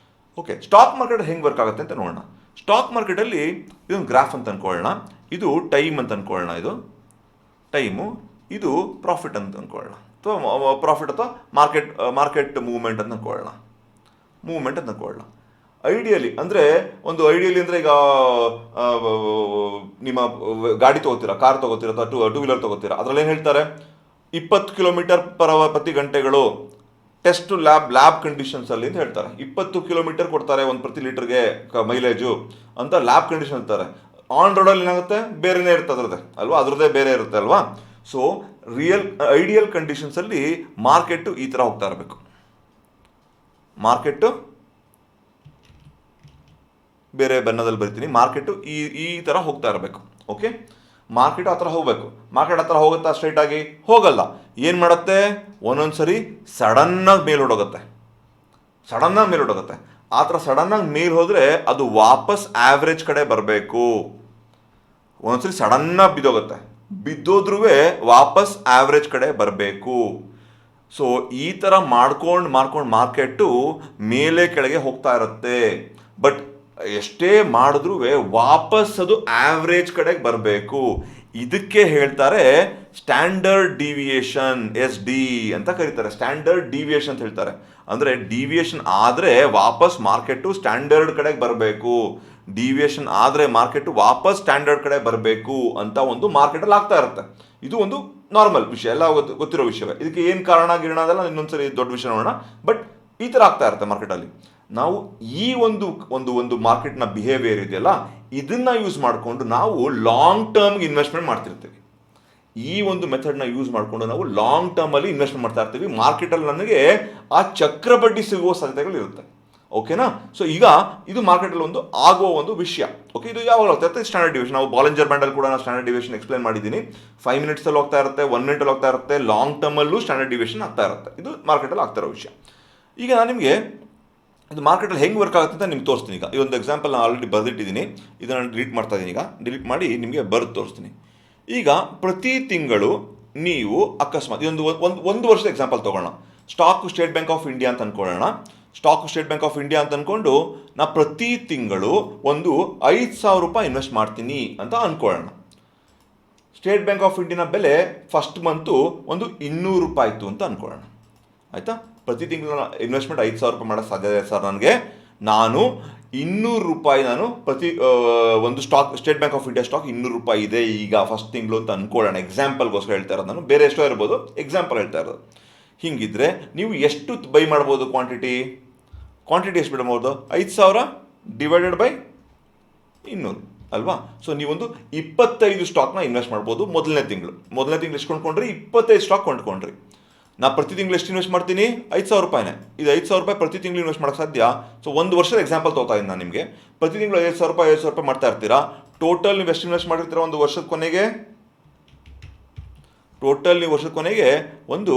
ಓಕೆ, ಸ್ಟಾಕ್ ಮಾರ್ಕೆಟ್ ಹೆಂಗೆ ವರ್ಕ್ ಆಗುತ್ತೆ ಅಂತ ನೋಡೋಣ. ಸ್ಟಾಕ್ ಮಾರ್ಕೆಟಲ್ಲಿ ಇದೊಂದು ಗ್ರಾಫ್ ಅಂತ ಅಂದ್ಕೊಳ್ಳೋಣ, ಇದು ಟೈಮ್ ಅಂತ ಅಂದ್ಕೊಳ್ಳೋಣ, ಇದು ಟೈಮು, ಇದು ಪ್ರಾಫಿಟ್ ಅಂತ ಅಂದ್ಕೊಳ್ಳೋಣ, ಅಥವಾ ಪ್ರಾಫಿಟ್ ಅಥವಾ ಮಾರ್ಕೆಟ್ ಮೂವ್ಮೆಂಟ್ ಅಂತ ಅಂದ್ಕೊಳ್ಳೋಣ, ಮೂವ್ಮೆಂಟ್ ಅಂತ ಅಂದ್ಕೊಳ್ಳೋಣ. ಐಡಿಯಲಿ ಅಂದರೆ ಈಗ ನಿಮ್ಮ ಗಾಡಿ ತೊಗೋತೀರಾ, ಕಾರ್ ತೊಗೋತೀರಾ ಅಥವಾ ಟೂ ವೀಲರ್ ತೊಗೋತೀರಾ, ಅದರಲ್ಲಿ ಏನು ಹೇಳ್ತಾರೆ, 20 ಕಿಲೋಮೀಟರ್ ಪ್ರತಿ ಗಂಟೆಗಳು ಟೆಸ್ಟ್ ಲ್ಯಾಬ್ ಕಂಡೀಷನ್ಸಲ್ಲಿ ಅಂತ ಹೇಳ್ತಾರೆ. 20 ಕಿಲೋಮೀಟರ್ ಕೊಡ್ತಾರೆ ಒಂದು ಪ್ರತಿ ಲೀಟರ್ಗೆ ಮೈಲೇಜು ಅಂತ ಲ್ಯಾಬ್ ಕಂಡೀಷನ್ ಹೇಳ್ತಾರೆ. ಆನ್ ರೋಡಲ್ಲಿ ಏನಾಗುತ್ತೆ, ಬೇರೆನೇ ಇರುತ್ತೆ ಅದರದ್ದೇ ಅಲ್ವಾ, ಅದರದ್ದೇ ಬೇರೆ ಇರುತ್ತೆ ಅಲ್ವಾ. ಸೊ ಐಡಿಯಲ್ ಕಂಡೀಷನ್ಸಲ್ಲಿ ಮಾರ್ಕೆಟು ಈ ಥರ ಹೋಗ್ತಾ ಇರಬೇಕು, ಮಾರ್ಕೆಟು ಬೇರೆ ಬಣ್ಣದಲ್ಲಿ ಬರಿತೀನಿ, ಮಾರ್ಕೆಟು ಈ ಥರ ಹೋಗ್ತಾ ಇರಬೇಕು. ಓಕೆ, ಮಾರ್ಕೆಟ್ ಆ ಥರ ಹೋಗಬೇಕು. ಮಾರ್ಕೆಟ್ ಆ ಥರ ಹೋಗುತ್ತಾ ಸ್ಟ್ರೈಟಾಗಿ? ಹೋಗಲ್ಲ. ಏನು ಮಾಡುತ್ತೆ, ಒಂದೊಂದು ಸರಿ ಸಡನ್ನಾಗಿ ಮೇಲೋಡೋಗುತ್ತೆ, ಆ ಥರ ಸಡನ್ನಾಗಿ ಮೇಲೆ ಹೋದರೆ ಅದು ವಾಪಸ್ ಆ್ಯಾವ್ರೇಜ್ ಕಡೆ ಬರಬೇಕು. ಒಂದೊಂದ್ಸರಿ ಸಡನ್ನಾಗಿ ಬಿದ್ದೋದ್ರೂ ವಾಪಸ್ ಆ್ಯಾವ್ರೇಜ್ ಕಡೆ ಬರಬೇಕು. ಸೊ ಈ ಥರ ಮಾಡ್ಕೊಂಡು ಮಾರ್ಕೆಟು ಮೇಲೆ ಕೆಳಗೆ ಹೋಗ್ತಾ ಇರುತ್ತೆ. ಬಟ್ ಎಷ್ಟೇ ಮಾಡಿದ್ರೂ ವಾಪಸ್ ಅದು ಆವ್ರೇಜ್ ಕಡೆಗೆ ಬರಬೇಕು. ಇದಕ್ಕೆ ಹೇಳ್ತಾರೆ ಸ್ಟ್ಯಾಂಡರ್ಡ್ ಡಿವಿಯೇಷನ್, SD ಅಂತ ಕರೀತಾರೆ. ಸ್ಟ್ಯಾಂಡರ್ಡ್ ಡಿವಿಯೇಷನ್ ಅಂತ ಹೇಳ್ತಾರೆ. ಅಂದರೆ ಡಿವಿಯೇಷನ್ ಆದರೆ ವಾಪಸ್ ಮಾರ್ಕೆಟು ಸ್ಟ್ಯಾಂಡರ್ಡ್ ಕಡೆಗೆ ಬರಬೇಕು, ಡಿವಿಯೇಷನ್ ಆದರೆ ಮಾರ್ಕೆಟು ವಾಪಸ್ ಸ್ಟ್ಯಾಂಡರ್ಡ್ ಕಡೆ ಬರಬೇಕು ಅಂತ ಒಂದು ಮಾರ್ಕೆಟಲ್ಲಿ ಆಗ್ತಾ ಇರುತ್ತೆ. ಇದು ಒಂದು ನಾರ್ಮಲ್ ವಿಷಯ, ಎಲ್ಲ ಗೊತ್ತಿರೋ ವಿಷಯವೇ. ಇದಕ್ಕೆ ಏನು ಕಾರಣ ಅದೆಲ್ಲ ಇನ್ನೊಂದ್ಸರಿ ದೊಡ್ಡ ವಿಷಯ ನೋಡೋಣ. ಬಟ್ ಈ ಥರ ಆಗ್ತಾ ಇರುತ್ತೆ ಮಾರ್ಕೆಟಲ್ಲಿ. ನಾವು ಈ ಒಂದು ಮಾರ್ಕೆಟ್ನ ಬಿಹೇವಿಯರ್ ಇದೆಯಲ್ಲ, ಇದನ್ನು ಯೂಸ್ ಮಾಡಿಕೊಂಡು ನಾವು ಲಾಂಗ್ ಟರ್ಮ್ಗೆ ಇನ್ವೆಸ್ಟ್ಮೆಂಟ್ ಮಾಡ್ತಿರ್ತೀವಿ. ಈ ಒಂದು ಮೆಥಡ್ನ ಯೂಸ್ ಮಾಡಿಕೊಂಡು ನಾವು ಲಾಂಗ್ ಟರ್ಮಲ್ಲಿ ಇನ್ವೆಸ್ಟ್ಮೆಂಟ್ ಮಾಡ್ತಾ ಇರ್ತೀವಿ. ಮಾರ್ಕೆಟಲ್ಲಿ ನನಗೆ ಆ ಚಕ್ರಬಡ್ಡಿ ಸಿಗುವ ಸಾಧ್ಯತೆಗಳು ಇರುತ್ತೆ. ಓಕೆನಾ. ಸೊ ಈಗ ಇದು ಮಾರ್ಕೆಟಲ್ಲಿ ಆಗುವ ಒಂದು ವಿಷಯ. ಓಕೆ, ಇದು ಯಾವಾಗ ಹೋಗ್ತಾ ಇರುತ್ತೆ, ಸ್ಟ್ಯಾಂಡರ್ಡ್ ಡಿವಿಷನ್. ನಾವು ಬಾಲಿಂಜರ್ ಬ್ಯಾಂಡಲ್ಲಿ ಕೂಡ ನಾನು ಸ್ಟ್ಯಾಂಡರ್ಡ್ ಡಿವಿಷನ್ ಎಕ್ಸ್ಪ್ಲೇನ್ ಮಾಡಿದ್ದೀನಿ. 5 ಮಿನಿಟ್ಸಲ್ಲಿ ಹೋಗ್ತಾ ಇರುತ್ತೆ, 1 ಮಿನಿಟಲ್ಲಿ ಹೋಗ್ತಾ ಇರುತ್ತೆ, ಲಾಂಗ್ ಟರ್ಮಲ್ಲೂ ಸ್ಟ್ಯಾಂಡರ್ಡ್ ಡಿವಿಷನ್ ಆಗ್ತಾ ಇರುತ್ತೆ. ಇದು ಮಾರ್ಕೆಟಲ್ಲಿ ಆಗ್ತಾ ಇರೋ ವಿಷಯ. ಈಗ ನಾನು ನಿಮಗೆ ಇದು ಮಾರ್ಕೆಟಲ್ಲಿ ಹೆಂಗೆ ವರ್ಕ್ ಆಗುತ್ತೆ ಅಂತ ನಿಮ್ಗೆ ತೋರಿಸ್ತೀನಿ. ಈಗ ಇದೊಂದು ಎಕ್ಸಾಂಪಲ್ ನಾನು ಆಲ್ರೆಡಿ ಬರೆದಿಟ್ಟಿದ್ದೀನಿ, ಇದನ್ನು ಡಿಲೀಟ್ ಮಾಡ್ತಾ ಇದ್ದೀನಿ. ಈಗ ಡಿಲೀಟ್ ಮಾಡಿ ನಿಮಗೆ ಬರೆದು ತೋರಿಸ್ತೀನಿ. ಈಗ ಪ್ರತಿ ತಿಂಗಳು ನೀವು ಅಕಸ್ಮಾತ್ ಒಂದು ವರ್ಷದ ಎಕ್ಸಾಂಪಲ್ ತೊಗೊಳ್ಳೋಣ. ಸ್ಟೇಟ್ ಬ್ಯಾಂಕ್ ಆಫ್ ಇಂಡಿಯಾ ಅಂತ ಅಂದ್ಕೊಳ್ಳೋಣ. ಸ್ಟೇಟ್ ಬ್ಯಾಂಕ್ ಆಫ್ ಇಂಡಿಯಾ ಅಂತ ಅಂದ್ಕೊಂಡು ನಾ ಪ್ರತಿ ತಿಂಗಳು ಒಂದು 5,000 ರೂಪಾಯಿ ಇನ್ವೆಸ್ಟ್ ಮಾಡ್ತೀನಿ ಅಂತ ಅಂದ್ಕೊಳ್ಳೋಣ. ಸ್ಟೇಟ್ ಬ್ಯಾಂಕ್ ಆಫ್ ಇಂಡಿಯಾನ ಬೆಲೆ ಫಸ್ಟ್ ಮಂತು ಒಂದು 200 ರೂಪಾಯಿ ಇತ್ತು ಅಂತ ಅಂದ್ಕೊಳ್ಳೋಣ. ಆಯಿತಾ, ಪ್ರತಿ ತಿಂಗಳು ಇನ್ವೆಸ್ಟ್ಮೆಂಟ್ 5,000 ರೂಪಾಯಿ ಮಾಡೋ ಸಾಧ್ಯತೆ ಸರ್ ನನಗೆ. ನಾನು 200 ರೂಪಾಯಿ ಪ್ರತಿ ಒಂದು state Bank of India stock 200 ರೂಪಾಯಿ ಇದೆ ಈಗ ಫಸ್ಟ್ ತಿಂಗಳು ಅಂತ ಅಂದ್ಕೊಳ್ಳೋಣ. ಎಕ್ಸಾಂಪಲ್ಗೋಸ್ಕರ ಹೇಳ್ತಾ ಇರೋದು ನಾನು, ಬೇರೆ ಎಷ್ಟೋ ಇರ್ಬೋದು, ಎಕ್ಸಾಂಪಲ್ ಹೇಳ್ತಾ ಇರೋದು. ಹಿಂಗಿದ್ರೆ ನೀವು ಎಷ್ಟು ಬೈ ಮಾಡ್ಬೋದು, ಕ್ವಾಂಟಿಟಿ ಎಷ್ಟು ಬಿಡ್ಬೋದು, 5,000 ಡಿವೈಡೆಡ್ ಬೈ 200 ಅಲ್ವಾ. ಸೊ ನೀವೊಂದು 25 ಸ್ಟಾಕ್ನ ಇನ್ವೆಸ್ಟ್ ಮಾಡ್ಬೋದು ಮೊದಲನೇ ತಿಂಗಳು ಎಷ್ಟು ಕೊಂಡ್ಕೊಂಡ್ರಿ, 25 ಸ್ಟಾಕ್ ಕೊಂಡ್ಕೊಂಡ್ರಿ. ನಾ ಪ್ರತಿ ತಿಂಗಳು ಎಷ್ಟು ಇನ್ವೆಸ್ಟ್ ಮಾಡ್ತೀನಿ, 5,000 ರೂಪಾಯಿನೇ. ಇದು 5,000 ರೂಪಾಯಿ ಪ್ರತಿ ತಿಂಗಳು ಇನ್ವೆಸ್ಟ್ ಮಾಡೋಕ್ಕೆ ಸಾಧ್ಯ. ಸೊ ಒಂದು ವರ್ಷದ ಎಕ್ಸಾಂಪಲ್ ತೊಗೊತಾ ಇದ್ದೀನಿ ನಾನು ನಿಮಗೆ. ಪ್ರತಿ ತಿಂಗಳು 5,000 ರೂಪಾಯಿ ಮಾಡ್ತಾ ಇರ್ತೀರಾ. ಟೋಟಲ್ ನೀವು ಎಷ್ಟು ಇನ್ವೆಸ್ಟ್ ಮಾಡಿರ್ತೀರ ಒಂದು ವರ್ಷದ ಕೊನೆಗೆ, ಒಂದು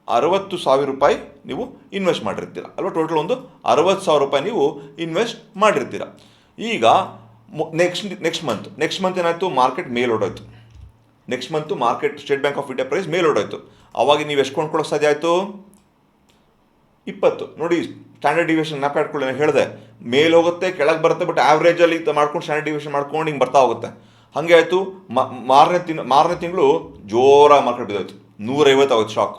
60,000 ರೂಪಾಯಿ ನೀವು ಇನ್ವೆಸ್ಟ್ ಮಾಡಿರ್ತೀರ ಅಲ್ವಾ. ಟೋಟಲ್ ಒಂದು 60,000 ರೂಪಾಯಿ ನೀವು ಇನ್ವೆಸ್ಟ್ ಮಾಡಿರ್ತೀರ. ಈಗ ನೆಕ್ಸ್ಟ್ ಮಂತ್ ಏನಾಯಿತು, ಮಾರ್ಕೆಟ್ ಮೇಲೋಡೋಯ್ತು. Next month market State Bank of India price ಮೇಲೋಡೋಯ್ತು. ಅವಾಗ ನೀವು ಎಷ್ಟು ಕೊಂಡ್ಕೊಳ್ಳೋಕೆ ಸಾಧ್ಯ ಆಯಿತು, 20. ನೋಡಿ ಸ್ಟ್ಯಾಂಡರ್ಡ್ ಡಿವಿಯೇಷನ್ ಮ್ಯಾಪ್ ಹಾಡ್ಕೊಳ್ಳಿ, ನಾನು ಹೇಳಿದೆ ಮೇಲೆ ಹೋಗುತ್ತೆ ಕೆಳಗೆ ಬರುತ್ತೆ, ಬಟ್ ಆವ್ರೇಜಲ್ಲಿ ಮಾಡ್ಕೊಂಡು ಸ್ಟ್ಯಾಂಡರ್ಡ್ ಡಿವಿಯೇಷನ್ ಮಾಡ್ಕೊಂಡು ಹಿಂಗೆ ಬರ್ತಾ ಹೋಗುತ್ತೆ. ಹಾಗೆ ಆಯಿತು. ಮಾರನೇ ತಿಂಗಳು ಜೋರಾಗಿ ಮಾರ್ಕೆಟ್ ಬಿದ್ದೋಯ್ತು, 150 ಆಗುತ್ತೆ ಸ್ಟಾಕ್.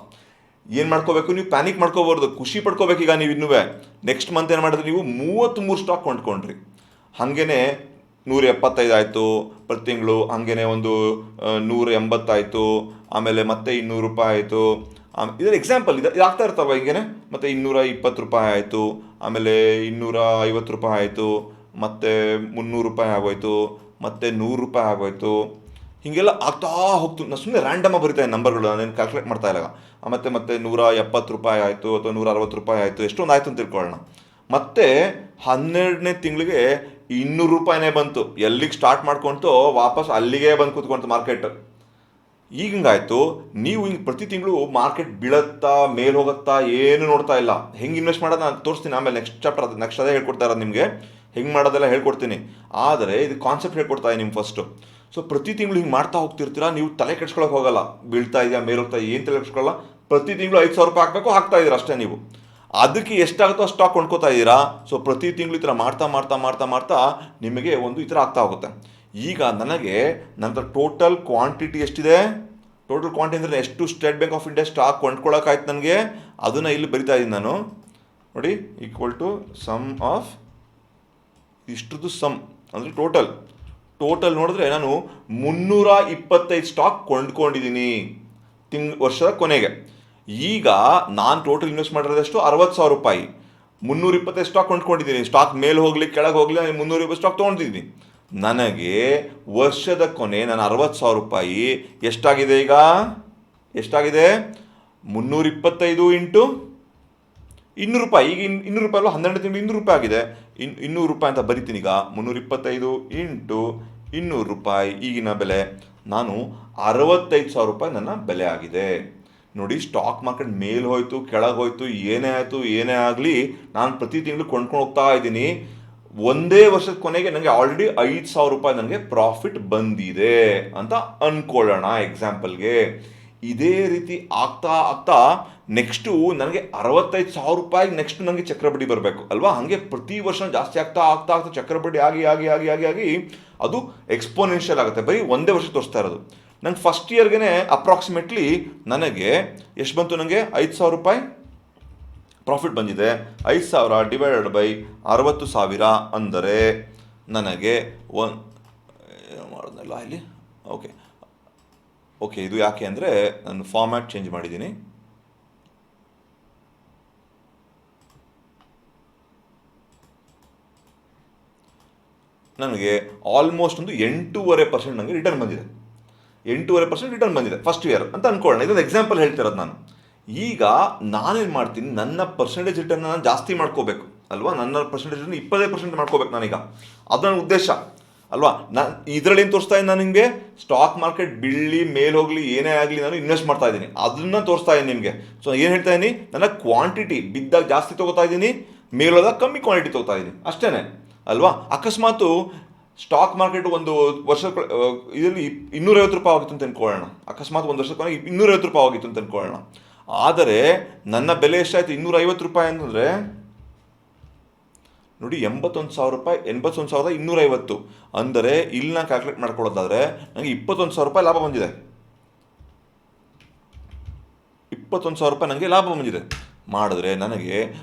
ಏನು ಮಾಡ್ಕೋಬೇಕು, ನೀವು ಪ್ಯಾನಿಕ್ ಮಾಡ್ಕೋಬಾರ್ದು, ಖುಷಿ ಪಡ್ಕೋಬೇಕು. ಈಗ ನೀವು ಇನ್ನೂ ನೆಕ್ಸ್ಟ್ ಮಂತ್ ಏನು ಮಾಡಿದ್ರೆ ನೀವು 33 ಸ್ಟಾಕ್ ಕೊಂಡ್ಕೊಂಡ್ರಿ. ಹಾಗೇ 175 ಆಯಿತು ಪ್ರತಿ ತಿಂಗಳು, ಹಾಗೇ ಒಂದು 180 ಆಯಿತು, ಆಮೇಲೆ ಮತ್ತೆ 200 ರೂಪಾಯಿ ಆಯಿತು. ಇದರ ಎಕ್ಸಾಂಪಲ್ ಇದು ಆಗ್ತಾ ಇರ್ತವೆ ಹಿಂಗೇನೆ. ಮತ್ತು 220 ರೂಪಾಯಿ ಆಯಿತು, ಆಮೇಲೆ 250 ರೂಪಾಯಿ ಆಯಿತು, ಮತ್ತು 300 ರೂಪಾಯಿ ಆಗೋಯ್ತು, ಮತ್ತು 100 ರೂಪಾಯಿ ಆಗೋಯ್ತು. ಹೀಗೆಲ್ಲ ಆಗ್ತಾ ಹೋಗ್ತು. ನಾನು ಸುಮ್ಮನೆ ರ್ಯಾಂಡಮಾಗಿ ಬರಿತಾ ಇದ್ದೀನಿ ನಂಬರ್ಗಳು, ನಾನೇನು ಕ್ಯಾಲ್ಕುಲೇಟ್ ಮಾಡ್ತಾ ಇಲ್ಲ. ಮತ್ತೆ 170 ರೂಪಾಯಿ ಆಯಿತು ಅಥವಾ 160 ರೂಪಾಯಿ ಆಯಿತು, ಎಷ್ಟೊಂದು ಆಯಿತು ಅಂತ ತಿಳ್ಕೊಳ್ಳೋಣ. ಮತ್ತೆ 12ನೇ ತಿಂಗಳಿಗೆ 200 ರೂಪಾಯಿನೇ ಬಂತು. ಎಲ್ಲಿಗೆ ಸ್ಟಾರ್ಟ್ ಮಾಡ್ಕೊಂತು ವಾಪಸ್ ಅಲ್ಲಿಗೆ ಬಂದು ಕೂತ್ಕೊಂತು ಮಾರ್ಕೆಟ್. ಈಗ ಹಿಂಗಾಯ್ತು, ನೀವು ಹಿಂಗೆ ಪ್ರತಿ ತಿಂಗಳು ಮಾರ್ಕೆಟ್ ಬೀಳತ್ತಾ ಮೇಲೆ ಹೋಗುತ್ತಾ ಏನು ನೋಡ್ತಾ ಇಲ್ಲ. ಹೆಂಗೆ ಇನ್ವೆಸ್ಟ್ ಮಾಡೋದು ನಾನು ತೋರಿಸ್ತೀನಿ ಆಮೇಲೆ ನೆಕ್ಸ್ಟ್ ಚಾಪ್ಟರ್, ಅದು ನೆಕ್ಸ್ಟ್ ಅದೇ ಹೇಳ್ಕೊಡ್ತಾ ಇರೋದು ನಿಮಗೆ. ಹೆಂಗೆ ಮಾಡೋದೆಲ್ಲ ಹೇಳ್ಕೊಡ್ತೀನಿ, ಆದರೆ ಇದು ಕಾನ್ಸೆಪ್ಟ್ ಹೇಳ್ಕೊಡ್ತಾ ನಿಮ್ಗೆ ಫಸ್ಟು. ಸೊ ಪ್ರತಿ ತಿಂಗಳು ಹಿಂಗೆ ಮಾಡ್ತಾ ಹೋಗ್ತಿರ್ತೀರಾ, ನೀವು ತಲೆ ಕೆಡ್ಸ್ಕೊಳಕ್ಕೆ ಹೋಗಲ್ಲ. ಬೀಳ್ತಾ ಇದೆಯಾ ಮೇಲೆ ಹೋಗ್ತಾ ಏನು ತಲೆ ಕೆಡ್ಸ್ಕೊಳ್ಳಲ್ಲ. ಪ್ರತಿ ತಿಂಗಳು 5,000 ರೂಪಾಯಿ ಹಾಕಬೇಕು, ಹಾಕ್ತಾ ಇದ್ದೀರಾ ಅಷ್ಟೇ ನೀವು. ಅದಕ್ಕೆ ಎಷ್ಟಾಗುತ್ತೋ ಅಷ್ಟು ಸ್ಟಾಕ್ ಕೊಂಡ್ಕೋತಾ ಇದ್ದೀರಾ. ಸೊ ಪ್ರತಿ ತಿಂಗಳು ಈ ಥರ ಮಾಡ್ತಾ ಮಾಡ್ತಾ ಮಾಡ್ತಾ ಮಾಡ್ತಾ ನಿಮಗೆ ಒಂದು ಈ ಥರ ಆಗ್ತಾ ಹೋಗುತ್ತೆ. ಈಗ ನನಗೆ ನಂತರ ಟೋಟಲ್ ಕ್ವಾಂಟಿಟಿ ಎಷ್ಟಿದೆ, ಟೋಟಲ್ ಕ್ವಾಂಟಿಟಿ ಅಂದರೆ ಎಷ್ಟು State Bank of India stock ಕೊಂಡ್ಕೊಳ್ಳೋಕ್ಕಾಯ್ತು ನನಗೆ, ಅದನ್ನು ಇಲ್ಲಿ ಬರಿತಾ ಇದ್ದೀನಿ ನಾನು ನೋಡಿ. ಈಕ್ವಲ್ ಟು ಸಮ್ ಆಫ್ ಇಷ್ಟರದ್ದು ಸಮ್ ಅಂದರೆ ಟೋಟಲ್ ನೋಡಿದ್ರೆ ನಾನು 325 ಸ್ಟಾಕ್ ಕೊಂಡ್ಕೊಂಡಿದ್ದೀನಿ ವರ್ಷದ ಕೊನೆಗೆ. ಈಗ ನಾನು ಟೋಟಲ್ ಇನ್ವೆಸ್ಟ್ ಮಾಡಿರೋದಷ್ಟು 60,000 ರೂಪಾಯಿ. 325 ಸ್ಟಾಕ್ ಕೊಂಡ್ಕೊಂಡಿದ್ದೀನಿ. ಸ್ಟಾಕ್ ಮೇಲೆ ಹೋಗಲಿ ಕೆಳಗೆ ಹೋಗಲಿ, ನಾನು 320 ಸ್ಟಾಕ್ ತೊಗೊಂಡಿದ್ದೀನಿ. ನನಗೆ ವರ್ಷದ ಕೊನೆ ನಾನು 60,000 ರೂಪಾಯಿ ಎಷ್ಟಾಗಿದೆ, ಈಗ ಎಷ್ಟಾಗಿದೆ, 325 ಇಂಟು 200 ರೂಪಾಯಿ. ಈಗ 200 ರೂಪಾಯಿ ಅಲ್ಲ, 12 ತಿಂಗಳು 200 ರೂಪಾಯಿ ಆಗಿದೆ. 200 ರೂಪಾಯಿ ಅಂತ ಬರಿತೀನಿ ಈಗ. 325 ಇಂಟು 200 ರೂಪಾಯಿ ಈಗಿನ ಬೆಲೆ, ನಾನು 65,000 ರೂಪಾಯಿ ನನ್ನ ಬೆಲೆ ಆಗಿದೆ. ನೋಡಿ, ಸ್ಟಾಕ್ ಮಾರ್ಕೆಟ್ ಮೇಲೆ ಹೋಯ್ತು ಕೆಳಗೆ ಹೋಯ್ತು, ಏನೇ ಆಗಲಿ ನಾನು ಪ್ರತಿ ತಿಂಗಳು ಕೊಂಡ್ಕೊಂಡು ಹೋಗ್ತಾ ಇದ್ದೀನಿ. ಒಂದೇ ವರ್ಷದ ಕೊನೆಗೆ ನನಗೆ ಆಲ್ರೆಡಿ 5,000 ರೂಪಾಯಿ ನನಗೆ ಪ್ರಾಫಿಟ್ ಬಂದಿದೆ ಅಂತ ಅಂದ್ಕೊಳ್ಳೋಣ ಎಕ್ಸಾಂಪಲ್ಗೆ. ಇದೇ ರೀತಿ ಆಗ್ತಾ ನೆಕ್ಸ್ಟು ನನಗೆ 65,000 ರೂಪಾಯಿ ನೆಕ್ಸ್ಟ್ ನನಗೆ ಚಕ್ರಬಡ್ಡಿ ಬರಬೇಕು ಅಲ್ವಾ. ಹಾಗೆ ಪ್ರತಿ ವರ್ಷ ಜಾಸ್ತಿ ಆಗ್ತಾ ಚಕ್ರಬಡ್ಡಿ ಆಗಿ ಅದು ಎಕ್ಸ್ಪೋನೆನ್ಷಿಯಲ್ ಆಗುತ್ತೆ. ಬರೀ ಒಂದೇ ವರ್ಷ ತೋರಿಸ್ತಾ ಇರೋದು. ನಂಗೆ ಫಸ್ಟ್ ಇಯರ್ಗೆ ಅಪ್ರಾಕ್ಸಿಮೇಟ್ಲಿ ನನಗೆ ಎಷ್ಟು ಬಂತು, ನನಗೆ 5,000 ರೂಪಾಯಿ ಪ್ರಾಫಿಟ್ ಬಂದಿದೆ. 5,000 ಡಿವೈಡೆಡ್ ಬೈ 60,000 ಅಂದರೆ ನನಗೆ ಮಾಡೋದಲ್ಲ ಇಲ್ಲಿ. ಓಕೆ ಇದು ಯಾಕೆ ಅಂದರೆ ನಾನು ಫಾರ್ಮ್ಯಾಟ್ ಚೇಂಜ್ ಮಾಡಿದ್ದೀನಿ. ನನಗೆ ಆಲ್ಮೋಸ್ಟ್ ಒಂದು 8.5% ನನಗೆ ರಿಟರ್ನ್ ಬಂದಿದೆ. 8.5% ರಿಟರ್ನ್ ಬಂದಿದೆ ಫಸ್ಟ್ ಇಯರ್ ಅಂತ ಅಂದ್ಕೊಳ್ಳೋಣ. ಇದೊಂದು ಎಕ್ಸಾಂಪಲ್ ಹೇಳ್ತಿರೋದು ನಾನು. ಈಗ ನಾನೇನು ಮಾಡ್ತೀನಿ, ನನ್ನ ಪರ್ಸೆಂಟೇಜ್ ರಿಟರ್ನ್ ನಾನು ಜಾಸ್ತಿ ಮಾಡ್ಕೋಬೇಕು ಅಲ್ವಾ. ನನ್ನ ಪರ್ಸೆಂಟೇಜ್ ರಿಟರ್ನ್ 25% ಮಾಡ್ಕೋಬೇಕು ನಾನೀಗ. ಅದು ನನ್ನ ಉದ್ದೇಶ ಅಲ್ವಾ. ನಾನು ಇದರಲ್ಲಿ ಏನು ತೋರಿಸ್ತಾ ಇದ್ದೀನಿ, ನಾನು ನಿಮಗೆ ಸ್ಟಾಕ್ ಮಾರ್ಕೆಟ್ ಬೀಳಲಿ ಮೇಲೆ ಹೋಗಲಿ ಏನೇ ಆಗಲಿ ನಾನು ಇನ್ವೆಸ್ಟ್ ಮಾಡ್ತಾ ಇದ್ದೀನಿ, ಅದನ್ನು ತೋರಿಸ್ತಾ ಇದ್ದೀನಿ ನಿಮಗೆ. ಸೊ ಏನು ಹೇಳ್ತಾ ಇದ್ದೀನಿ, ನನ್ನ ಕ್ವಾಂಟಿಟಿ ಬಿದ್ದಾಗ ಜಾಸ್ತಿ ತೊಗೋತಾ ಇದ್ದೀನಿ, ಮೇಲೋದಾಗ ಕಮ್ಮಿ ಕ್ವಾಂಟಿಟಿ ತೊಗೋತಾ ಇದ್ದೀನಿ ಅಷ್ಟೇ ಅಲ್ವಾ. ಅಕಸ್ಮಾತು ಸ್ಟಾಕ್ ಮಾರ್ಕೆಟ್ ಒಂದು ವರ್ಷ ಇದರಲ್ಲಿ 250 ರೂಪಾಯಿ ಆಗಿತ್ತು ಅಂತ ಅಂದ್ಕೊಳ್ಳೋಣ. ಅಕಸ್ಮಾತ್ ಒಂದು ವರ್ಷದ ಕೊನೆಗೆ 250 ರೂಪಾಯಿ ಆಗಿತ್ತು ಅಂತ ಅಂದ್ಕೊಳ್ಳೋಣ. ಆದರೆ ನನ್ನ ಬೆಲೆ ಎಷ್ಟಾಯಿತು, 250 ರೂಪಾಯಿ ಅಂತಂದರೆ ನೋಡಿ 81,000 ರೂಪಾಯಿ, 81,250 ಅಂದರೆ ಇಲ್ಲಿ ನಾನು ಕ್ಯಾಲ್ಕುಲೇಟ್ ಮಾಡ್ಕೊಳ್ಳೋದಾದರೆ ನನಗೆ 21,000 ರೂಪಾಯಿ ಲಾಭ ಬಂದಿದೆ. 21,000 ರೂಪಾಯಿ ನನಗೆ ಲಾಭ ಬಂದಿದೆ. ಮಾಡಿದ್ರೆ ನನಗೆ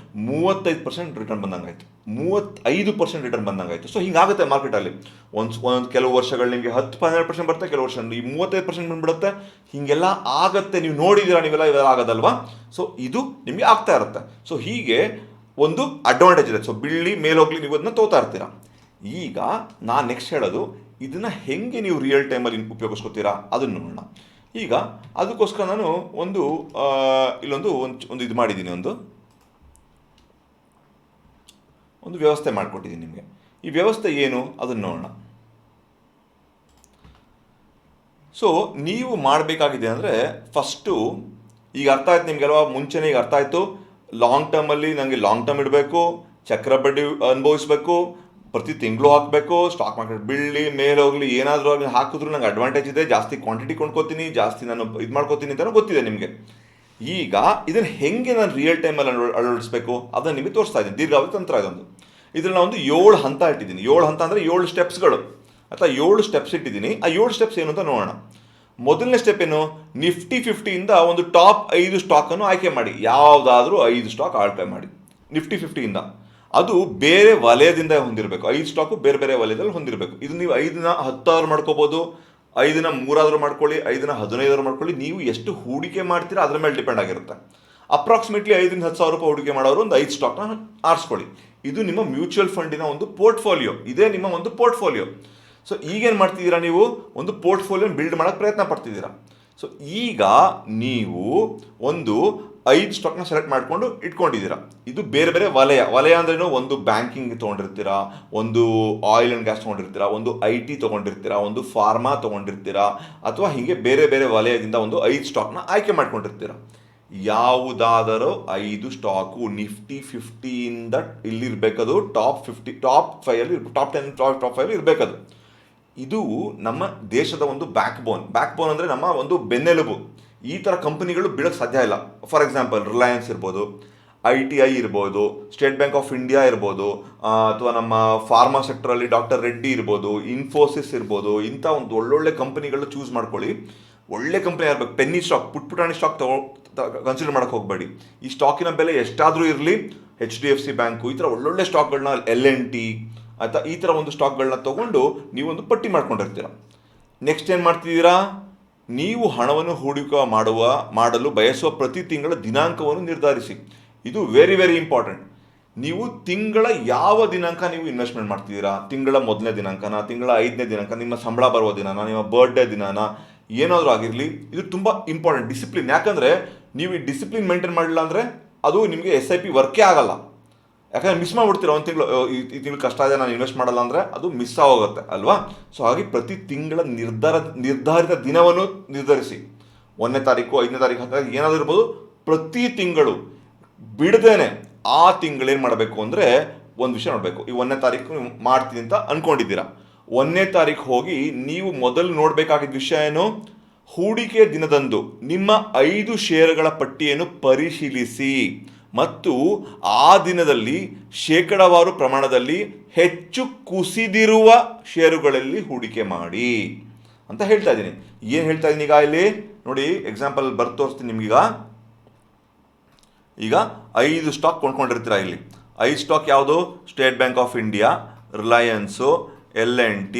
35% ರಿಟರ್ನ್ ಬಂದಂಗಾಯಿತು, 35% ರಿಟರ್ನ್ ಬಂದಂಗಾಯಿತು. ಸೊ ಹಿಂಗಾಗುತ್ತೆ ಮಾರ್ಕೆಟಲ್ಲಿ. ಒಂದು ಕೆಲವು ವರ್ಷಗಳು ನಿಮಗೆ 10-12% ಬರುತ್ತೆ, ಕೆಲವು ವರ್ಷ ಈ 35% ಬಂದುಬಿಡುತ್ತೆ. ಹೀಗೆಲ್ಲ ಆಗತ್ತೆ. ನೀವು ನೋಡಿದ್ದೀರಾ, ಇವೆಲ್ಲ ಆಗೋದಲ್ವಾ. ಸೊ ಇದು ನಿಮಗೆ ಆಗ್ತಾ ಇರುತ್ತೆ. ಸೊ ಹೀಗೆ ಒಂದು ಅಡ್ವಾಂಟೇಜ್ ಇದೆ. ಸೊ ಬೀಳಿ ಮೇಲೆ ಹೋಗಲಿ ನೀವು ಅದನ್ನ ತೋತಾ ಇರ್ತೀರಾ. ಈಗ ನಾನು ನೆಕ್ಸ್ಟ್ ಹೇಳೋದು, ಇದನ್ನು ಹೆಂಗೆ ನೀವು ರಿಯಲ್ ಟೈಮಲ್ಲಿ ಉಪಯೋಗಿಸ್ಕೊತೀರಾ ಅದನ್ನು ನೋಡೋಣ. ಈಗ ಅದಕ್ಕೋಸ್ಕರ ನಾನು ಇಲ್ಲೊಂದು ಇದು ಮಾಡಿದ್ದೀನಿ, ಒಂದು ವ್ಯವಸ್ಥೆ ಮಾಡಿಕೊಟ್ಟಿದ್ದೀನಿ ನಿಮಗೆ. ಈ ವ್ಯವಸ್ಥೆ ಏನು ಅದನ್ನು ನೋಡೋಣ. ಸೊ ನೀವು ಮಾಡಬೇಕಾಗಿದೆ ಅಂದರೆ ಫಸ್ಟು, ಈಗ ಅರ್ಥ ಆಯ್ತು ನಿಮಗೆಲ್ವಾ, ಮುಂಚೆನೇ ಈಗ ಅರ್ಥ ಆಯಿತು. ಲಾಂಗ್ ಟರ್ಮಲ್ಲಿ ನನಗೆ ಲಾಂಗ್ ಟರ್ಮ್ ಇಡಬೇಕು, ಚಕ್ರಬಡ್ಡಿ ಅನುಭವಿಸ್ಬೇಕು, ಪ್ರತಿ ತಿಂಗಳು ಹಾಕಬೇಕು. ಸ್ಟಾಕ್ ಮಾರ್ಕೆಟ್ ಬೀಳಲಿ ಮೇಲೆ ಹೋಗಲಿ ಏನಾದರೂ ಆಗಲಿ ಹಾಕಿದ್ರು ನಂಗೆ ಅಡ್ವಾಂಟೇಜ್ ಇದೆ, ಜಾಸ್ತಿ ಕ್ವಾಂಟಿಟಿ ಕೊಂಡ್ಕೋತೀನಿ, ಜಾಸ್ತಿ ನಾನು ಇದು ಮಾಡ್ಕೋತೀನಿ ಅಂತ ಗೊತ್ತಿದೆ ನಿಮಗೆ. ಈಗ ಇದನ್ನು ಹೆಂಗೆ ನಾನು ರಿಯಲ್ ಟೈಮಲ್ಲಿ ಅಳವಡಿಸ್ಬೇಕು ಅದನ್ನು ನಿಮಗೆ ತೋರಿಸ್ತಾ ಇದ್ದೀನಿ. ದೀರ್ಘಾವಧಿ ತಂತ್ರ ಇದೊಂದು. ಇದರಲ್ಲಿ ನಾನು ಒಂದು 7 ಹಂತ ಇಟ್ಟಿದ್ದೀನಿ. 7 ಹಂತ ಅಂದರೆ 7 ಸ್ಟೆಪ್ಸ್ಗಳು ಅಥವಾ 7 ಸ್ಟೆಪ್ಸ್ ಇಟ್ಟಿದ್ದೀನಿ. ಆ 7 ಸ್ಟೆಪ್ಸ್ ಏನು ಅಂತ ನೋಡೋಣ. ಮೊದಲನೇ ಸ್ಟೆಪ್ ಏನು, ನಿಫ್ಟಿ 50ಇಂದ ಒಂದು ಟಾಪ್ 5 ಸ್ಟಾಕನ್ನು ಆಯ್ಕೆ ಮಾಡಿ. ಯಾವುದಾದ್ರೂ 5 ಸ್ಟಾಕ್ ಆಯ್ಕೆ ಮಾಡಿ ನಿಫ್ಟಿ 50ಇಂದ. ಅದು ಬೇರೆ ವಲಯದಿಂದ ಹೊಂದಿರಬೇಕು. 5 ಸ್ಟಾಕು ಬೇರೆ ಬೇರೆ ವಲಯದಲ್ಲಿ ಹೊಂದಿರಬೇಕು. ಇದು ನೀವು 5ನ 10 ಮಾಡ್ಕೋಬೋದು, 5ನ 3 ಮಾಡ್ಕೊಳ್ಳಿ, 5ನ 15 ಮಾಡ್ಕೊಳ್ಳಿ. ನೀವು ಎಷ್ಟು ಹೂಡಿಕೆ ಮಾಡ್ತೀರಾ ಅದರ ಮೇಲೆ ಡಿಪೆಂಡ್ ಆಗಿರುತ್ತೆ. ಅಪ್ರಾಕ್ಸಿಮೇಟ್ಲಿ 5ರಿಂದ 10,000 ರೂಪಾಯಿ ಹೂಡಿಕೆ ಮಾಡೋರು ಒಂದು 5 ಸ್ಟಾಕ್ನ ಆರಿಸ್ಕೊಳ್ಳಿ. ಇದು ನಿಮ್ಮ ಮ್ಯೂಚುವಲ್ ಫಂಡಿನ ಒಂದು ಪೋರ್ಟ್ಫೋಲಿಯೋ. ಇದೇ ನಿಮ್ಮ ಒಂದು ಪೋರ್ಟ್ಫೋಲಿಯೋ. ಸೊ ಈಗೇನು ಮಾಡ್ತಿದ್ದೀರಾ, ನೀವು ಒಂದು ಪೋರ್ಟ್ಫೋಲಿಯೋನ ಬಿಲ್ಡ್ ಮಾಡೋಕ್ಕೆ ಪ್ರಯತ್ನ ಪಡ್ತಿದ್ದೀರಾ. ಸೊ ಈಗ ನೀವು ಒಂದು 5 ಸ್ಟಾಕ್ನ ಸೆಲೆಕ್ಟ್ ಮಾಡ್ಕೊಂಡು ಇಟ್ಕೊಂಡಿದ್ದೀರಾ. ಇದು ಬೇರೆ ಬೇರೆ ವಲಯ ಅಂದ್ರೇನು, ಒಂದು ಬ್ಯಾಂಕಿಂಗ್ ತೊಗೊಂಡಿರ್ತೀರಾ, ಒಂದು ಆಯಿಲ್ ಆ್ಯಂಡ್ ಗ್ಯಾಸ್ ತೊಗೊಂಡಿರ್ತೀರಾ, ಒಂದು IT ತೊಗೊಂಡಿರ್ತೀರಾ, ಒಂದು ಫಾರ್ಮಾ ತೊಗೊಂಡಿರ್ತೀರಾ, ಅಥವಾ ಹೀಗೆ ಬೇರೆ ಬೇರೆ ವಲಯದಿಂದ ಒಂದು 5 ಸ್ಟಾಕ್ನ ಆಯ್ಕೆ ಮಾಡ್ಕೊಂಡಿರ್ತೀರಾ. ಯಾವುದಾದರೂ 5 ಸ್ಟಾಕು ನಿಫ್ಟಿ 50ಇಂದ ಇಲ್ಲಿರಬೇಕದು, ಟಾಪ್ 5 ಟಾಪ್ 10 ಇರಬೇಕದು. ಇದು ನಮ್ಮ ದೇಶದ ಒಂದು ಬ್ಯಾಕ್ ಬೋನ್ ಅಂದರೆ ನಮ್ಮ ಒಂದು ಬೆನ್ನೆಲುಬು. ಈ ಥರ ಕಂಪನಿಗಳು ಬೀಳಕ್ಕೆ ಸಾಧ್ಯ ಇಲ್ಲ. ಫಾರ್ ಎಕ್ಸಾಂಪಲ್ ರಿಲಯನ್ಸ್ ಇರ್ಬೋದು, ITI ಇರ್ಬೋದು, ಸ್ಟೇಟ್ ಬ್ಯಾಂಕ್ ಆಫ್ ಇಂಡಿಯಾ ಇರ್ಬೋದು, ಅಥವಾ ನಮ್ಮ ಫಾರ್ಮಾ ಸೆಕ್ಟರಲ್ಲಿ ಡಾಕ್ಟರ್ ರೆಡ್ಡಿ ಇರ್ಬೋದು, ಇನ್ಫೋಸಿಸ್ ಇರ್ಬೋದು. ಇಂಥ ಒಂದು ಒಳ್ಳೊಳ್ಳೆ ಕಂಪನಿಗಳು ಚೂಸ್ ಮಾಡ್ಕೊಳ್ಳಿ. ಒಳ್ಳೆ ಕಂಪನಿ ಇರಬೇಕು. ಪೆನ್ನಿ ಸ್ಟಾಕ್, ಪುಟ್ಪುಟಾಣಿ ಸ್ಟಾಕ್ ಕನ್ಸಿಡರ್ ಮಾಡೋಕ್ಕೆ ಹೋಗಬೇಡಿ. ಈ ಸ್ಟಾಕಿನ ಬೆಲೆ ಎಷ್ಟಾದರೂ ಇರಲಿ, HDFC ಬ್ಯಾಂಕು, ಈ ಥರ ಒಳ್ಳೊಳ್ಳೆ ಸ್ಟಾಕ್ಗಳನ್ನ, L&T ಆಯಿತಾ, ಈ ಥರ ಒಂದು ಸ್ಟಾಕ್ಗಳನ್ನ ತೊಗೊಂಡು ನೀವೊಂದು ಪಟ್ಟಿ ಮಾಡ್ಕೊಂಡಿರ್ತೀರ. ನೆಕ್ಸ್ಟ್ ಏನು ಮಾಡ್ತಿದ್ದೀರಾ, ನೀವು ಹಣವನ್ನು ಹೂಡಿಕೆ ಮಾಡಲು ಬಯಸುವ ಪ್ರತಿ ತಿಂಗಳ ದಿನಾಂಕವನ್ನು ನಿರ್ಧರಿಸಿ. ಇದು ವೆರಿ ವೆರಿ ಇಂಪಾರ್ಟೆಂಟ್. ನೀವು ತಿಂಗಳ ಯಾವ ದಿನಾಂಕ ನೀವು ಇನ್ವೆಸ್ಟ್ಮೆಂಟ್ ಮಾಡ್ತಿದ್ದೀರಾ, ತಿಂಗಳ 1ನೇ ದಿನಾಂಕನ, ತಿಂಗಳ 5ನೇ ದಿನಾಂಕ, ನಿಮ್ಮ ಸಂಬಳ ಬರುವ ದಿನಾನ, ನಿಮ್ಮ ಬರ್ಡೇ ದಿನಾನ, ಏನಾದರೂ ಆಗಿರಲಿ, ಇದು ತುಂಬ ಇಂಪಾರ್ಟೆಂಟ್. ಡಿಸಿಪ್ಲಿನ್. ಯಾಕಂದರೆ ನೀವು ಈ ಡಿಸಿಪ್ಲಿನ್ ಮೇಂಟೈನ್ ಮಾಡಿಲ್ಲ ಅಂದರೆ ಅದು ನಿಮಗೆ SIP ವರ್ಕೇ ಆಗಲ್ಲ. ಯಾಕಂದರೆ ಮಿಸ್ ಮಾಡಿಬಿಡ್ತೀರ. ಒಂದು ತಿಂಗಳು ಈ ತಿಂಗಳು ಕಷ್ಟ ಇದೆ, ನಾನು ಇನ್ವೆಸ್ಟ್ ಮಾಡಲ್ಲ ಅಂದರೆ ಅದು ಮಿಸ್ ಆಗೋಗುತ್ತೆ ಅಲ್ವಾ. ಸೊ ಹಾಗೆ ಪ್ರತಿ ತಿಂಗಳ ನಿರ್ಧಾರಿತ ದಿನವನ್ನು ನಿರ್ಧರಿಸಿ. 1ನೇ ತಾರೀಕು, 5ನೇ ತಾರೀಕು, 10ನೇ ತಾರೀಕು ಏನಾದರೂ ಇರ್ಬೋದು. ಪ್ರತಿ ತಿಂಗಳು ಬಿಡದೇನೆ ಆ ತಿಂಗಳೇನು ಮಾಡಬೇಕು ಅಂದರೆ ಒಂದು ವಿಷಯ ನೋಡಬೇಕು. ಈ 1ನೇ ತಾರೀಕು ನೀವು ಮಾಡ್ತೀನಿ ಅಂತ ಅಂದ್ಕೊಂಡಿದ್ದೀರಾ. 1ನೇ ತಾರೀಕು ಹೋಗಿ ನೀವು ಮೊದಲು ನೋಡಬೇಕಾಗಿದ್ದ ವಿಷಯ ಏನು, ಹೂಡಿಕೆ ದಿನದಂದು ನಿಮ್ಮ 5 ಷೇರುಗಳ ಪಟ್ಟಿಯನ್ನು ಪರಿಶೀಲಿಸಿ ಮತ್ತು ಆ ದಿನದಲ್ಲಿ ಶೇಕಡಾವಾರು ಪ್ರಮಾಣದಲ್ಲಿ ಹೆಚ್ಚು ಕುಸಿದಿರುವ ಷೇರುಗಳಲ್ಲಿ ಹೂಡಿಕೆ ಮಾಡಿ ಅಂತ ಹೇಳ್ತಾ ಇದ್ದೀನಿ. ಏನು ಹೇಳ್ತಾ ಇದ್ದೀನಿ ಈಗ ಇಲ್ಲಿ ನೋಡಿ, ಎಕ್ಸಾಂಪಲ್ ಬರ್ದು ತೋರಿಸ್ತೀನಿ ನಿಮಗೀಗ. ಈಗ 5 ಸ್ಟಾಕ್ ಕೊಂಡ್ಕೊಂಡಿರ್ತೀರ. ಇಲ್ಲಿ 5 ಸ್ಟಾಕ್ ಯಾವುದು, State Bank of India, Reliance, L&T,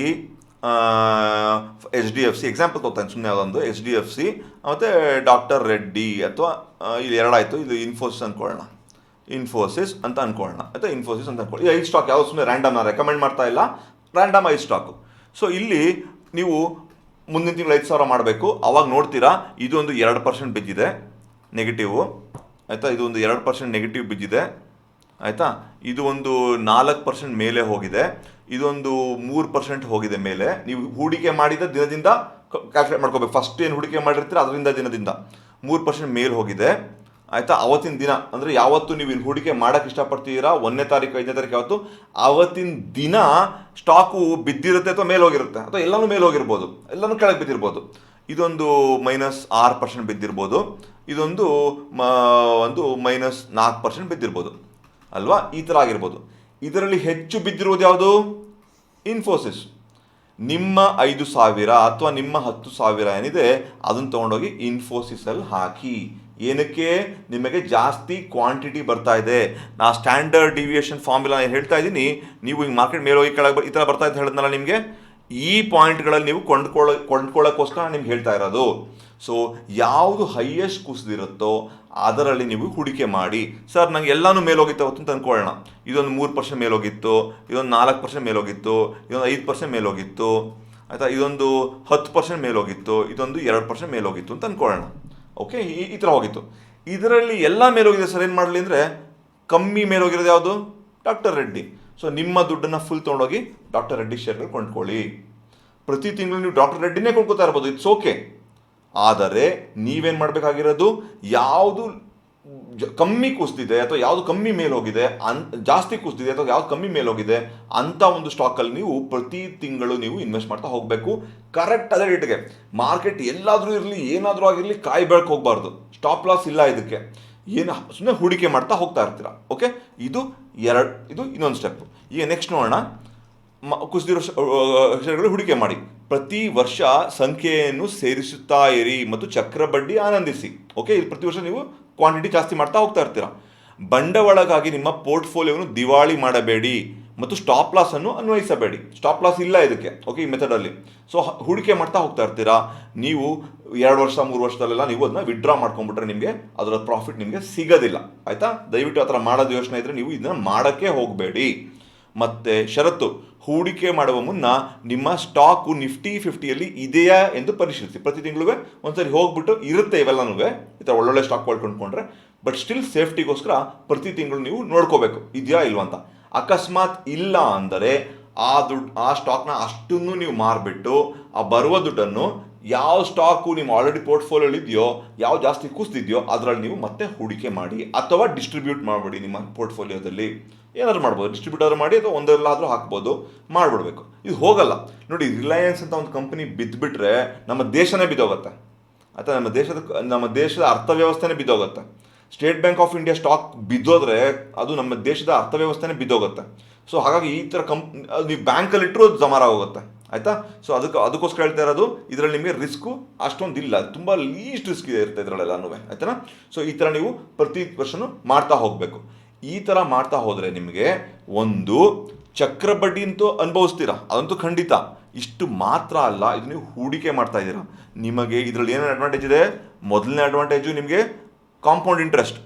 HDFC. Example ತೊಗೊತಾನೆ ಸುಮ್ಮನೆ ಯಾವುದೊಂದು HDFC ಮತ್ತು ಡಾಕ್ಟರ್ ರೆಡ್ಡಿ, ಅಥವಾ ಇಲ್ಲಿ 2 ಆಯಿತು. ಇದು ಇನ್ಫೋಸಿಸ್ ಅಂದ್ಕೊಳ್ಳೋಣ, ಇನ್ಫೋಸಿಸ್ ಅಂತ ಅಂದ್ಕೊಳ್ಳೋಣ, ಅಥವಾ ಇನ್ಫೋಸಿಸ್ ಅಂತ ಅಂದ್ಕೊಳ್ಳಿ. ಈ 5 ಸ್ಟಾಕ್ ಯಾವುದು ಸುಮ್ಮನೆ ರ್ಯಾಂಡಮ್, ನಾನು ರೆಕಮೆಂಡ್ ಮಾಡ್ತಾ ಇಲ್ಲ, ರ್ಯಾಂಡಮ್ 5 ಸ್ಟಾಕು. ಸೊ ಇಲ್ಲಿ ನೀವು ಮುಂದಿನ ತಿಂಗಳು 5,000 ಮಾಡಬೇಕು. ಅವಾಗ ನೋಡ್ತೀರಾ ಇದೊಂದು 2% ಬಿದ್ದಿದೆ ನೆಗೆಟಿವು, ಆಯಿತಾ. ಇದು ಒಂದು 2% ನೆಗೆಟಿವ್ ಬಿದ್ದಿದೆ, ಆಯಿತಾ. ಇದು ಒಂದು 4% ಮೇಲೆ ಹೋಗಿದೆ, ಇದೊಂದು 3% ಹೋಗಿದೆ ಮೇಲೆ. ನೀವು ಹೂಡಿಕೆ ಮಾಡಿದ ದಿನದಿಂದ ಕ್ಯಾಲ್ಕುಲೇಟ್ ಮಾಡ್ಕೋಬೇಕು. ಫಸ್ಟ್ ಏನು ಹೂಡಿಕೆ ಮಾಡಿರ್ತೀರ ಅದರಿಂದ ದಿನದಿಂದ 3% ಮೇಲೆ ಹೋಗಿದೆ, ಆಯಿತಾ. ಅವತ್ತಿನ ದಿನ ಅಂದರೆ ಯಾವತ್ತು ನೀವು ಇಲ್ಲಿ ಹೂಡಿಕೆ ಮಾಡೋಕ್ಕೆ ಇಷ್ಟಪಡ್ತೀರಾ, 1ನೇ ತಾರೀಕು 5ನೇ ತಾರೀಕು ಯಾವತ್ತು, ಆವತ್ತಿನ ದಿನ ಸ್ಟಾಕು ಬಿದ್ದಿರುತ್ತೆ ಅಥವಾ ಮೇಲೆ ಹೋಗಿರುತ್ತೆ, ಅಥವಾ ಎಲ್ಲನೂ ಮೇಲೆ ಹೋಗಿರ್ಬೋದು, ಎಲ್ಲನೂ ಕೆಳಗೆ ಬಿದ್ದಿರ್ಬೋದು. ಇದೊಂದು -6% ಬಿದ್ದಿರ್ಬೋದು, ಇದೊಂದು ಒಂದು -4% ಬಿದ್ದಿರ್ಬೋದು ಅಲ್ವಾ. ಈ ಥರ ಆಗಿರ್ಬೋದು. ಇದರಲ್ಲಿ ಹೆಚ್ಚು ಬಿದ್ದಿರುವುದು ಯಾವುದು, ಇನ್ಫೋಸಿಸ್. ನಿಮ್ಮ 5,000 ಅಥವಾ ನಿಮ್ಮ 10,000 ಏನಿದೆ ಅದನ್ನು ತೊಗೊಂಡೋಗಿ ಇನ್ಫೋಸಿಸಲ್ಲಿ ಹಾಕಿ. ಏನಕ್ಕೆ, ನಿಮಗೆ ಜಾಸ್ತಿ ಕ್ವಾಂಟಿಟಿ ಬರ್ತಾ ಇದೆ. ನಾ ಸ್ಟ್ಯಾಂಡರ್ಡ್ ಡಿವಿಯೇಷನ್ ಫಾರ್ಮುಲಾ ಹೇಳ್ತಾ ಇದ್ದೀನಿ. ನೀವು ಹಿಂಗೆ ಮಾರ್ಕೆಟ್ ಮೇಲೆ ಹೋಗಿ ಕೆಳಗೆ ಈ ಥರ ಬರ್ತಾ ಇದ್ದು ಹೇಳಿದ್ನಲ್ಲ ನಿಮಗೆ, ಈ ಪಾಯಿಂಟ್ಗಳಲ್ಲಿ ನೀವು ಕೊಂಡ್ಕೊಳ್ಳೋಕ್ಕೋಸ್ಕರ ನಿಮ್ಗೆ ಹೇಳ್ತಾ ಇರೋದು. ಸೊ ಯಾವುದು ಹೈಯೆಸ್ಟ್ ಕುಸಿದಿರುತ್ತೋ ಅದರಲ್ಲಿ ನೀವು ಹೂಡಿಕೆ ಮಾಡಿ. ಸರ್ ನನಗೆ ಎಲ್ಲನೂ ಮೇಲೋಗಿತ್ತು ಅವತ್ತು ಅಂತ ಅಂದ್ಕೊಳ್ಳೋಣ. ಇದೊಂದು 3% ಮೇಲೋಗಿತ್ತು, ಇದೊಂದು 4% ಮೇಲೋಗಿತ್ತು, ಇದೊಂದು 5% ಮೇಲೋಗಿತ್ತು, ಆಯಿತಾ. ಇದೊಂದು 10% ಮೇಲೋಗಿತ್ತು, ಇದೊಂದು 2% ಮೇಲೋಗಿತ್ತು ಅಂತ ಅಂದ್ಕೊಳ್ಳೋಣ. ಓಕೆ, ಈ ಥರ ಹೋಗಿತ್ತು. ಇದರಲ್ಲಿ ಎಲ್ಲ ಮೇಲೋಗಿದೆ. ಸರ್ ಏನು ಮಾಡಲಿ ಅಂದರೆ, ಕಮ್ಮಿ ಮೇಲೋಗಿರೋದು ಯಾವುದು, ಡಾಕ್ಟರ್ ರೆಡ್ಡಿ. ಸೊ ನಿಮ್ಮ ದುಡ್ಡನ್ನು ಫುಲ್ ತೊಗೊಂಡೋಗಿ ಡಾಕ್ಟರ್ ರೆಡ್ಡಿ ಶೇರ್ಗಳು ಕೊಂಡ್ಕೊಳ್ಳಿ. ಪ್ರತಿ ತಿಂಗಳು ನೀವು ಡಾಕ್ಟರ್ ರೆಡ್ಡಿನೇ ಕೊಂಡ್ಕೋತಾ ಇರ್ಬೋದು, ಇಟ್ಸ್ ಓಕೆ. ಆದರೆ ನೀವೇನು ಮಾಡಬೇಕಾಗಿರೋದು, ಯಾವುದು ಕಮ್ಮಿ ಕುಸಿದಿದೆ ಅಥವಾ ಯಾವುದು ಕಮ್ಮಿ ಮೇಲೆ ಹೋಗಿದೆ, ಜಾಸ್ತಿ ಕುಸಿದಿದೆ ಅಥವಾ ಯಾವುದು ಕಮ್ಮಿ ಮೇಲೆ ಹೋಗಿದೆ ಅಂಥ ಒಂದು ಸ್ಟಾಕಲ್ಲಿ ನೀವು ಪ್ರತಿ ತಿಂಗಳು ನೀವು ಇನ್ವೆಸ್ಟ್ ಮಾಡ್ತಾ ಹೋಗಬೇಕು. ಕರೆಕ್ಟ್ ಅದೇ ರೇಟ್ಗೆ. ಮಾರ್ಕೆಟ್ ಎಲ್ಲಾದರೂ ಇರಲಿ, ಏನಾದರೂ ಆಗಿರಲಿ, ಕಾಯಿ ಬೆಳಕು ಹೋಗಬಾರ್ದು. ಸ್ಟಾಪ್ ಲಾಸ್ ಇಲ್ಲ ಇದಕ್ಕೆ. ಏನು ಸುಮ್ಮನೆ ಹೂಡಿಕೆ ಮಾಡ್ತಾ ಹೋಗ್ತಾ ಇರ್ತೀರ. ಓಕೆ, ಇದು ಇನ್ನೊಂದು ಸ್ಟೆಪ್. ಈಗ ನೆಕ್ಸ್ಟ್ ನೋಡೋಣ. ಕುಸಿದಿರೋ ಷೇರುಗಳು ಹೂಡಿಕೆ ಮಾಡಿ. ಪ್ರತಿ ವರ್ಷ ಸಂಖ್ಯೆಯನ್ನು ಸೇರಿಸುತ್ತಾ ಇರಿ ಮತ್ತು ಚಕ್ರ ಬಡ್ಡಿ ಆನಂದಿಸಿ. ಓಕೆ, ಇದು ಪ್ರತಿ ವರ್ಷ ನೀವು ಕ್ವಾಂಟಿಟಿ ಜಾಸ್ತಿ ಮಾಡ್ತಾ ಹೋಗ್ತಾ ಇರ್ತೀರ. ಬಂಡವಾಳಕ್ಕಾಗಿ ನಿಮ್ಮ ಪೋರ್ಟ್ಫೋಲಿಯೋವನ್ನು ದಿವಾಳಿ ಮಾಡಬೇಡಿ ಮತ್ತು ಸ್ಟಾಪ್ ಲಾಸನ್ನು ಅನ್ವಯಿಸಬೇಡಿ. ಸ್ಟಾಪ್ ಲಾಸ್ ಇಲ್ಲ ಇದಕ್ಕೆ. ಓಕೆ, ಈ ಮೆಥಡಲ್ಲಿ. ಸೊ ಹೂಡಿಕೆ ಮಾಡ್ತಾ ಹೋಗ್ತಾ ಇರ್ತೀರಾ. ನೀವು 2 ವರ್ಷ 3 ವರ್ಷದಲ್ಲೆಲ್ಲ ನೀವು ಅದನ್ನ ವಿಡ್ರಾ ಮಾಡ್ಕೊಂಡ್ಬಿಟ್ರೆ ನಿಮಗೆ ಅದರ ಪ್ರಾಫಿಟ್ ನಿಮಗೆ ಸಿಗೋದಿಲ್ಲ, ಆಯಿತಾ. ದಯವಿಟ್ಟು ಆ ಥರ ಮಾಡೋದು ಯೋಚನೆ ಇದ್ದರೆ ನೀವು ಇದನ್ನು ಮಾಡೋಕ್ಕೆ ಹೋಗಬೇಡಿ. ಮತ್ತು ಷರತ್ತು, ಹೂಡಿಕೆ ಮಾಡುವ ಮುನ್ನ ನಿಮ್ಮ ಸ್ಟಾಕು ನಿಫ್ಟಿ 50ಯಲ್ಲಿ ಇದೆಯಾ ಎಂದು ಪರಿಶೀಲಿಸಿ. ಪ್ರತಿ ತಿಂಗಳು ಒಂದ್ಸರಿ ಹೋಗ್ಬಿಟ್ಟು ಇರುತ್ತೆ ಇವೆಲ್ಲನೂ ಈ ಥರ ಒಳ್ಳೊಳ್ಳೆ ಸ್ಟಾಕ್ಗಳು ಕೊಂಡ್ಕೊಂಡ್ರೆ, ಬಟ್ ಸ್ಟಿಲ್ ಸೇಫ್ಟಿಗೋಸ್ಕರ ಪ್ರತಿ ತಿಂಗಳು ನೀವು ನೋಡ್ಕೋಬೇಕು ಇದೆಯಾ ಇಲ್ವಾ ಅಂತ. ಅಕಸ್ಮಾತ್ ಇಲ್ಲ ಅಂದರೆ ಆ ಸ್ಟಾಕ್ನ ಅಷ್ಟನ್ನು ನೀವು ಮಾರಿಬಿಟ್ಟು ಆ ಬರುವ ದುಡ್ಡನ್ನು ಯಾವ ಸ್ಟಾಕು ನಿಮ್ಮ ಆಲ್ರೆಡಿ ಪೋರ್ಟ್ಫೋಲಿಯೋಲಿ ಇದೆಯೋ, ಯಾವ ಜಾಸ್ತಿ ಕುಸಿದಿದೆಯೋ ಅದರಲ್ಲಿ ನೀವು ಮತ್ತೆ ಹೂಡಿಕೆ ಮಾಡಿ, ಅಥವಾ ಡಿಸ್ಟ್ರಿಬ್ಯೂಟ್ ಮಾಡಬೇಡಿ. ನಿಮ್ಮ ಪೋರ್ಟ್ಫೋಲಿಯೋದಲ್ಲಿ ಏನಾದ್ರು ಮಾಡ್ಬೋದು, ಡಿಸ್ಟ್ರಿಬ್ಯೂಟರ್ ಮಾಡಿ ಅಥವಾ ಒಂದೆಲ್ಲಾದರೂ ಹಾಕ್ಬೋದು, ಮಾಡಿಬಿಡ್ಬೇಕು. ಇದು ಹೋಗಲ್ಲ ನೋಡಿ. ರಿಲಯನ್ಸ್ ಅಂತ ಒಂದು ಕಂಪನಿ ಬಿದ್ದುಬಿಟ್ರೆ ನಮ್ಮ ದೇಶನೇ ಬಿದ್ದೋಗುತ್ತೆ, ಅಥವಾ ನಮ್ಮ ದೇಶದ ಅರ್ಥವ್ಯವಸ್ಥೆನೇ ಬಿದ್ದೋಗುತ್ತೆ. State Bank of India stock ಬಿದ್ದೋದ್ರೆ ಅದು ನಮ್ಮ ದೇಶದ ಅರ್ಥವ್ಯವಸ್ಥೆನೇ ಬಿದ್ದೋಗುತ್ತೆ. ಸೊ ಹಾಗಾಗಿ ಈ ಥರ ನೀವು ಬ್ಯಾಂಕಲ್ಲಿ ಇಟ್ಟರು ಅದು ಜಮಾರ ಹೋಗುತ್ತೆ, ಆಯಿತಾ. ಸೊ ಅದಕ್ಕೋಸ್ಕರ ಹೇಳ್ತಾ ಇರೋದು, ಇದರಲ್ಲಿ ನಿಮಗೆ ರಿಸ್ಕು ಅಷ್ಟೊಂದಿಲ್ಲ, ತುಂಬ ಲೀಸ್ಟ್ ರಿಸ್ಕ್ ಇರುತ್ತೆ ಇದರಲ್ಲೆಲ್ಲನೂ, ಆಯ್ತಾ. ಸೊ ಈ ಥರ ನೀವು ಪ್ರತಿ ವರ್ಷನೂ ಮಾಡ್ತಾ ಹೋಗಬೇಕು. ಈ ಥರ ಮಾಡ್ತಾ ಹೋದರೆ ನಿಮಗೆ ಒಂದು ಚಕ್ರ ಬಡ್ಡಿ ಅಂತೂ ಅನುಭವಿಸ್ತೀರಾ, ಅದಂತೂ ಖಂಡಿತ. ಇಷ್ಟು ಮಾತ್ರ ಅಲ್ಲ, ಇದು ನೀವು ಹೂಡಿಕೆ ಮಾಡ್ತಾ ಇದ್ದೀರಾ. ನಿಮಗೆ ಇದರಲ್ಲಿ ಏನೇನು ಅಡ್ವಾಂಟೇಜ್ ಇದೆ? ಮೊದಲನೇ ಅಡ್ವಾಂಟೇಜು ನಿಮಗೆ ಕಾಂಪೌಂಡ್ ಇಂಟ್ರೆಸ್ಟ್,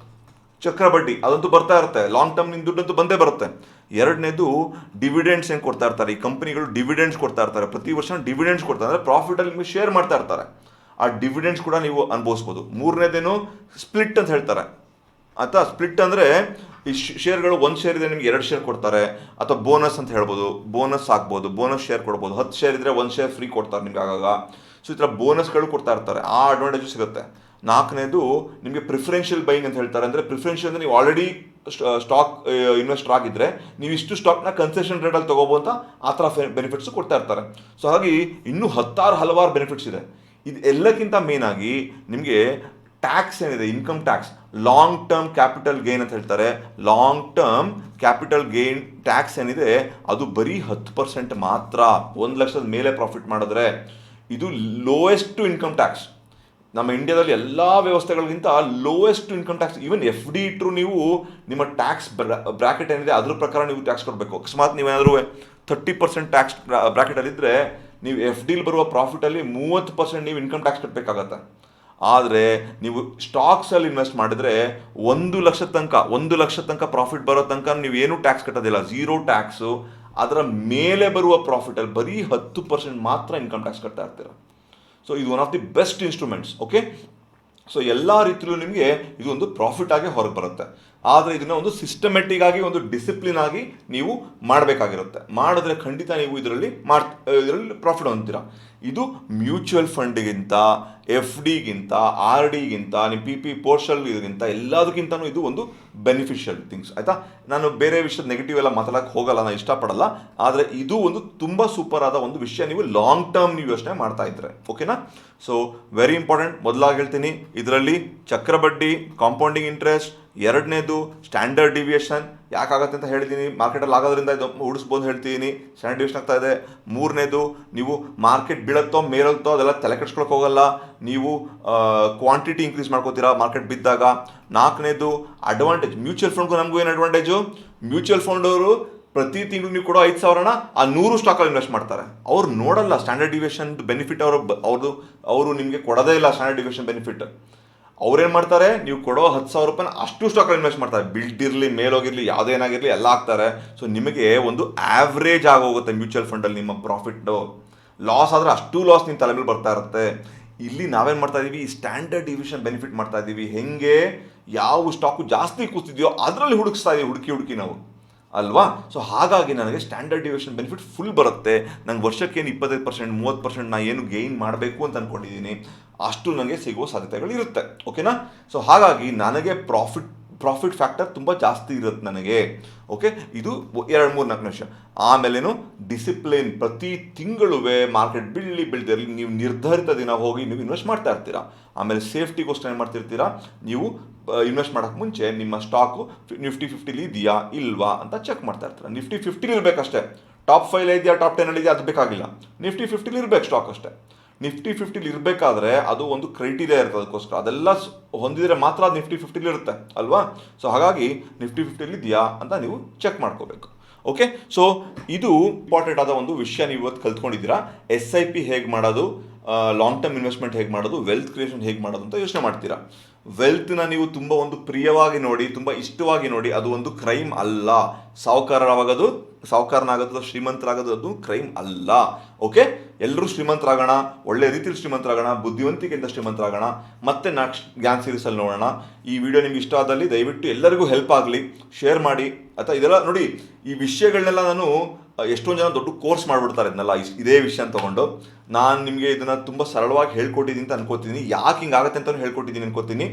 ಚಕ್ರ ಬಡ್ಡಿ, ಅದಂತೂ ಬರ್ತಾ ಇರುತ್ತೆ. ಲಾಂಗ್ ಟರ್ಮ್ ನಿಮ್ಮ ದುಡ್ಡಂತೂ ಬಂದೇ ಬರುತ್ತೆ. ಎರಡನೇದು ಡಿವಿಡೆಂಡ್ಸ್ ಏನು ಕೊಡ್ತಾ ಇರ್ತಾರೆ, ಈ ಕಂಪನಿಗಳು ಡಿವಿಡೆಂಡ್ಸ್ ಕೊಡ್ತಾ ಇರ್ತಾರೆ, ಪ್ರತಿ ವರ್ಷ ಡಿವಿಡೆಂಡ್ಸ್ ಕೊಡ್ತಾರೆ, ಅಂದರೆ ಪ್ರಾಫಿಟಲ್ಲಿ ನಿಮಗೆ ಶೇರ್ ಮಾಡ್ತಾ ಇರ್ತಾರೆ, ಆ ಡಿವಿಡೆಂಡ್ಸ್ ಕೂಡ ನೀವು ಅನುಭವಿಸ್ಬೋದು. ಮೂರನೇದೇನು ಸ್ಪ್ಲಿಟ್ ಅಂತ ಹೇಳ್ತಾರೆ, ಆಯಿತಾ. ಸ್ಪ್ಲಿಟ್ ಅಂದರೆ ಈ ಶೇರ್ಗಳು ಒಂದು ಶೇರ್ ಇದೆ ನಿಮಗೆ 2 ಶೇರ್ ಕೊಡ್ತಾರೆ, ಅಥವಾ ಬೋನಸ್ ಅಂತ ಹೇಳ್ಬೋದು, ಬೋನಸ್ ಆಗ್ಬೋದು, ಬೋನಸ್ ಶೇರ್ ಕೊಡ್ಬೋದು. 10 ಶೇರ್ ಇದ್ದರೆ 1 ಶೇರ್ ಫ್ರೀ ಕೊಡ್ತಾರೆ ನಿಮ್ಗೆ ಆಗಾಗ. ಸೊ ಈ ಥರ ಬೋನಸ್ಗಳು ಕೊಡ್ತಾ ಇರ್ತಾರೆ, ಆ ಅಡ್ವಾಂಟೇಜು ಸಿಗುತ್ತೆ. ನಾಲ್ಕನೇದು ನಿಮಗೆ ಪ್ರಿಫರೆನ್ಷಿಯಲ್ ಬೈಯಿಂಗ್ ಅಂತ ಹೇಳ್ತಾರೆ. ಅಂದರೆ ಪ್ರಿಫರೆನ್ಷಿಯಲ್ ಅಂದರೆ ನೀವು ಆಲ್ರೆಡಿ ಸ್ಟಾಕ್ ಇನ್ವೆಸ್ಟರ್ ಆಗಿದ್ದರೆ ನೀವು ಇಷ್ಟು ಸ್ಟಾಕ್ನ ಕನ್ಸೆಷನ್ ರೇಟಲ್ಲಿ ತೊಗೋಬೋದು ಅಂತ, ಆ ಥರ ಬೆನಿಫಿಟ್ಸು ಕೊಡ್ತಾ ಇರ್ತಾರೆ. ಸೊ ಹಾಗಾಗಿ ಇನ್ನೂ ಹಲವಾರು ಬೆನಿಫಿಟ್ಸ್ ಇದೆ. ಇದು ಎಲ್ಲಕ್ಕಿಂತ ಮೇನ್ ಆಗಿ ನಿಮಗೆ ಟ್ಯಾಕ್ಸ್ ಏನಿದೆ, income tax, long term capital gain ಅಂತ ಹೇಳ್ತಾರೆ. Long term capital gain tax ಏನಿದೆ ಅದು ಬರೀ 10% ಮಾತ್ರ. 1 ಲಕ್ಷದ ಮೇಲೆ ಪ್ರಾಫಿಟ್ ಮಾಡಿದ್ರೆ ಇದು ಲೋಯೆಸ್ಟ್ ಇನ್ಕಮ್ ಟ್ಯಾಕ್ಸ್. ನಮ್ಮ ಇಂಡಿಯಾದಲ್ಲಿ ಎಲ್ಲ ವ್ಯವಸ್ಥೆಗಳಿಗಿಂತ lowest income tax. Even FD ಇಟ್ಟರು ನೀವು ನಿಮ್ಮ ಟ್ಯಾಕ್ಸ್ ಬ್ರ್ಯಾಕೆಟ್ ಏನಿದೆ ಅದ್ರ ಪ್ರಕಾರ ನೀವು ಟ್ಯಾಕ್ಸ್ ಕೊಡಬೇಕು. ಅಕಸ್ಮಾತ್ ನೀವೇನಾದರೂ 30% ಟ್ಯಾಕ್ಸ್ ಬ್ರ್ಯಾಕೆಟಲ್ಲಿದ್ದರೆ ನೀವು FDಲಿ ಬರುವ ಪ್ರಾಫಿಟಲ್ಲಿ 30% ನೀವು ಇನ್ಕಮ್ ಟ್ಯಾಕ್ಸ್ ಕಟ್ಟಬೇಕಾಗತ್ತೆ. ಆದರೆ ನೀವು ಸ್ಟಾಕ್ಸಲ್ಲಿ ಇನ್ವೆಸ್ಟ್ ಮಾಡಿದರೆ 1 ಲಕ್ಷ ತನಕ ಪ್ರಾಫಿಟ್ ಬರೋ ತನಕ ನೀವು ಏನೂ ಟ್ಯಾಕ್ಸ್ ಕಟ್ಟೋದಿಲ್ಲ, 0 ಟ್ಯಾಕ್ಸು. ಅದರ ಮೇಲೆ ಬರುವ ಪ್ರಾಫಿಟಲ್ಲಿ ಬರೀ 10% ಮಾತ್ರ ಇನ್ಕಮ್ ಟ್ಯಾಕ್ಸ್ ಕಟ್ತಾ ಇರ್ತೀರ. ಸೊ ಇದು one of the best instruments. Okay, so ಎಲ್ಲ ರೀತಿಯಲ್ಲೂ ನಿಮಗೆ ಇದು ಒಂದು ಪ್ರಾಫಿಟ್ ಆಗಿ ಹೊರಗೆ ಬರುತ್ತೆ. ಆದರೆ ಇದನ್ನು ಒಂದು ಸಿಸ್ಟಮೆಟಿಕ್ ಆಗಿ, ಒಂದು ಡಿಸಿಪ್ಲಿನ್ ಆಗಿ ನೀವು ಮಾಡಬೇಕಾಗಿರುತ್ತೆ. ಮಾಡಿದ್ರೆ ಖಂಡಿತ ನೀವು ಇದರಲ್ಲಿ ಪ್ರಾಫಿಟ್ ಹೊಂದ್ತೀರಾ. ಇದು ಮ್ಯೂಚುವಲ್ ಫಂಡ್ಗಿಂತ, FDಗಿಂತ, RDಗಿಂತ, ನಿಮ್ಮ PP ಪೋರ್ಷಲ್ಗಿಂತ ಎಲ್ಲದಕ್ಕಿಂತನೂ ಇದು ಒಂದು ಬೆನಿಫಿಷಿಯಲ್ ಥಿಂಗ್ಸ್, ಆಯಿತಾ. ನಾನು ಬೇರೆ ವಿಷಯದ ನೆಗೆಟಿವ್ ಎಲ್ಲ ಮಾತಾಡೋಕ್ಕೆ ಹೋಗಲ್ಲ, ನಾನು ಇಷ್ಟಪಡಲ್ಲ. ಆದರೆ ಇದು ಒಂದು ತುಂಬ ಸೂಪರ್ ಆದ ಒಂದು ವಿಷಯ, ನೀವು ಲಾಂಗ್ ಟರ್ಮ್ ನೀವು ಯೋಚನೆ ಮಾಡ್ತಾ ಇದ್ರೆ, ಓಕೆನಾ. So very important. ಮೊದಲಾಗಿ ಹೇಳ್ತೀನಿ, ಇದರಲ್ಲಿ ಚಕ್ರಬಡ್ಡಿ, ಕಾಂಪೌಂಡಿಂಗ್ ಇಂಟ್ರೆಸ್ಟ್, ಎರಡನೇದು ಸ್ಟ್ಯಾಂಡರ್ಡ್ ಡಿವಿಯೇಷನ್ ಯಾಕಾಗತ್ತೆ ಅಂತ ಹೇಳಿದ್ದೀನಿ, ಮಾರ್ಕೆಟಲ್ಲಿ ಆಗೋದ್ರಿಂದ ಇದು ಉಳಿಸ್ಬೋದು ಹೇಳ್ತೀನಿ, ಸ್ಟ್ಯಾಂಡರ್ಡ್ ಡಿವಿಯೇಷನ್ ಆಗ್ತಾ ಇದೆ. ಮೂರನೇದು, ನೀವು ಮಾರ್ಕೆಟ್ ಬೀಳುತ್ತೋ ಮೇಲತ್ತೋ ಅದೆಲ್ಲ ತಲೆ ಕೆಡ್ಸ್ಕೊಳಕ್ಕೆ ಹೋಗಲ್ಲ, ನೀವು ಕ್ವಾಂಟಿಟಿ ಇನ್ಕ್ರೀಸ್ ಮಾಡ್ಕೋತೀರಾ ಮಾರ್ಕೆಟ್ ಬಿದ್ದಾಗ. ನಾಲ್ಕನೇದು ಅಡ್ವಾಂಟೇಜ್, ಮ್ಯೂಚುವಲ್ ಫಂಡ್ಗೂ ನಮಗೂ ಏನು ಅಡ್ವಾಂಟೇಜು, ಮ್ಯೂಚುವಲ್ ಫಂಡ್ ಅವರು ಪ್ರತಿ ತಿಂಗಳು ನೀವು ಕೊಡೋ 5,000ನ ಆ 100 ಸ್ಟಾಕಲ್ಲಿ ಇನ್ವೆಸ್ಟ್ ಮಾಡ್ತಾರೆ. ಅವ್ರು ನೋಡಲ್ಲ ಸ್ಟ್ಯಾಂಡರ್ಡ್ ಡಿವಿಯೇಷನ್ ಬೆನಿಫಿಟ್, ಅವರು ನಿಮಗೆ ಕೊಡೋದೇ ಇಲ್ಲ ಸ್ಟ್ಯಾಂಡರ್ಡ್ ಡಿವಿಯೇಷನ್ ಬೆನಿಫಿಟ್. ಅವ್ರೇನು ಮಾಡ್ತಾರೆ, ನೀವು ಕೊಡೋ 10,000 ರೂಪಾಯಿನ ಅಷ್ಟು ಸ್ಟಾಕಲ್ಲಿ ಇನ್ವೆಸ್ಟ್ ಮಾಡ್ತಾರೆ, ಬಿಲ್ಡ್ ಇರಲಿ ಮೇಲೋಗಿರಲಿ ಯಾವುದೇನಾಗಿರಲಿ ಎಲ್ಲ ಹಾಕ್ತಾರೆ. ಸೊ ನಿಮಗೆ ಒಂದು ಆವ್ರೇಜ್ ಆಗೋಗುತ್ತೆ ಮ್ಯೂಚುವಲ್ ಫಂಡಲ್ಲಿ ನಿಮ್ಮ ಪ್ರಾಫಿಟ್ಟು. ಲಾಸ್ ಆದರೆ ಅಷ್ಟು ಲಾಸ್ ನಿಮ್ಮ ತಲೆ ಮೇಲೆ ಬರ್ತಾ ಇರುತ್ತೆ. ಇಲ್ಲಿ ನಾವೇನು ಮಾಡ್ತಾ ಇದ್ದೀವಿ, ಈ ಸ್ಟ್ಯಾಂಡರ್ಡ್ ಡಿವಿಷನ್ ಬೆನಿಫಿಟ್ ಮಾಡ್ತಾ ಇದ್ದೀವಿ. ಹೆಂಗೆ, ಯಾವ ಸ್ಟಾಕು ಜಾಸ್ತಿ ಕೂತಿದೆಯೋ ಅದರಲ್ಲಿ ಹುಡುಕ್ತಾ ಇದ್ದೀವಿ, ಹುಡುಕಿ ನಾವು ಅಲ್ವಾ. ಸೊ ಹಾಗಾಗಿ ನನಗೆ ಸ್ಟ್ಯಾಂಡರ್ಡ್ ಡಿವಿಷನ್ ಬೆನಿಫಿಟ್ ಫುಲ್ ಬರುತ್ತೆ. ನಂಗೆ ವರ್ಷಕ್ಕೇನು 25%, 30% ನಾನು ಏನು ಗೇನ್ ಮಾಡಬೇಕು ಅಂತ ಅಂದ್ಕೊಂಡಿದ್ದೀನಿ, ಅಷ್ಟು ನನಗೆ ಸಿಗುವ ಸಾಧ್ಯತೆಗಳಿರುತ್ತೆ, ಓಕೆನಾ. ಸೊ ಹಾಗಾಗಿ ನನಗೆ ಪ್ರಾಫಿಟ್ ಫ್ಯಾಕ್ಟರ್ ತುಂಬ ಜಾಸ್ತಿ ಇರುತ್ತೆ ನನಗೆ. ಓಕೆ, ಇದು 2-3-4 ನಿಮಿಷ. ಆಮೇಲೇನು ಡಿಸಿಪ್ಲಿನ್, ಪ್ರತಿ ತಿಂಗಳು ಮಾರ್ಕೆಟ್ ಬೀಳ್ದಿರಲಿ ನೀವು ನಿರ್ಧರಿತ ದಿನ ಹೋಗಿ ನೀವು ಇನ್ವೆಸ್ಟ್ ಮಾಡ್ತಾ ಇರ್ತೀರಾ. ಆಮೇಲೆ ಸೇಫ್ಟಿಗೋಸ್ಕರ ಏನು ಮಾಡ್ತಿರ್ತೀರಾ, ನೀವು ಇನ್ವೆಸ್ಟ್ ಮಾಡೋಕ್ಕೆ ಮುಂಚೆ ನಿಮ್ಮ ಸ್ಟಾಕು ನಿಫ್ಟಿ 50 ಇದೆಯಾ ಇಲ್ವಾ ಅಂತ ಚೆಕ್ ಮಾಡ್ತಾ ಇರ್ತೀರ. ನಿಫ್ಟಿ 50 ಇರಬೇಕಷ್ಟೇ, ಟಾಪ್ 5 ಇದೆಯಾ ಟಾಪ್ 10 ಇದೆಯಾ ಅದು ಬೇಕಾಗಿಲ್ಲ, ನಿಫ್ಟಿ 50 ಇರಬೇಕು ಸ್ಟಾಕ್ ಅಷ್ಟೇ. ನಿಫ್ಟಿ 50 ಇರಬೇಕಾದ್ರೆ ಅದು ಒಂದು ಕ್ರೈಟೀರಿಯಾ ಇರ್ತದೆ, ಅದಕ್ಕೋಸ್ಕರ ಅದೆಲ್ಲ ಹೊಂದಿದರೆ ಮಾತ್ರ ಅದು ನಿಫ್ಟಿ 50 ಇರುತ್ತೆ ಅಲ್ವಾ. ಸೊ ಹಾಗಾಗಿ ನಿಫ್ಟಿ 50 ಇದೆಯಾ ಅಂತ ನೀವು ಚೆಕ್ ಮಾಡ್ಕೋಬೇಕು. ಓಕೆ, ಸೊ ಇದು ಇಂಪಾರ್ಟೆಂಟ್ ಆದ ಒಂದು ವಿಷಯ ನೀವು ಇವತ್ತು ಕಲ್ತ್ಕೊಂಡಿದ್ದೀರಾ. SIP ಹೇಗೆ ಮಾಡೋದು, ಲಾಂಗ್ ಟರ್ಮ್ ಇನ್ವೆಸ್ಟ್ಮೆಂಟ್ ಹೇಗೆ ಮಾಡೋದು, ವೆಲ್ತ್ ಕ್ರಿಯೇಷನ್ ಹೇಗೆ ಮಾಡೋದು ಅಂತ ಯೋಚನೆ ಮಾಡ್ತೀರಾ. ವೆಲ್ತ್ನ ನೀವು ತುಂಬ ಒಂದು ಪ್ರಿಯವಾಗಿ ನೋಡಿ, ತುಂಬ ಇಷ್ಟವಾಗಿ ನೋಡಿ. ಅದು ಒಂದು ಕ್ರೈಮ್ ಅಲ್ಲ. ಸಾಹುಕಾರನಾಗೋದು ಶ್ರೀಮಂತರಾಗೋದು ಅದು ಕ್ರೈಮ್ ಅಲ್ಲ. ಓಕೆ, ಎಲ್ಲರೂ ಶ್ರೀಮಂತರಾಗೋಣ, ಒಳ್ಳೆ ರೀತಿಯಲ್ಲಿ ಶ್ರೀಮಂತರಾಗೋಣ, ಬುದ್ಧಿವಂತಿಕೆಯಿಂದ ಶ್ರೀಮಂತರಾಗೋಣ. ಮತ್ತೆ ನೆಕ್ಸ್ಟ್ ಗ್ಯಾನ್ ಸೀರೀಸಲ್ಲಿ ನೋಡೋಣ. ಈ ವಿಡಿಯೋ ನಿಮ್ಗೆ ಇಷ್ಟ ಆದಲ್ಲಿ ದಯವಿಟ್ಟು ಎಲ್ಲರಿಗೂ ಹೆಲ್ಪ್ ಆಗಲಿ, ಶೇರ್ ಮಾಡಿ. ಅಥವಾ ಇದೆಲ್ಲ ನೋಡಿ, ಈ ವಿಷಯಗಳನ್ನೆಲ್ಲ ನಾನು ಎಷ್ಟೊಂದು ಜನ ದೊಡ್ಡ ಕೋರ್ಸ್ ಮಾಡಿಬಿಡ್ತಾರೆ ಇದನ್ನೆಲ್ಲ, ಇದೇ ವಿಷಯ ತಗೊಂಡು. ನಾನು ನಿಮಗೆ ಇದನ್ನು ತುಂಬ ಸರಳವಾಗಿ ಹೇಳ್ಕೊಟ್ಟಿದ್ದೀನಿ ಅಂತ ಅನ್ಕೋತೀನಿ. ಯಾಕೆ ಹಿಂಗಾಗತ್ತೆ ಅಂತಲೂ ಹೇಳ್ಕೊಟ್ಟಿದ್ದೀನಿ ಅನ್ಕೋತೀನಿ.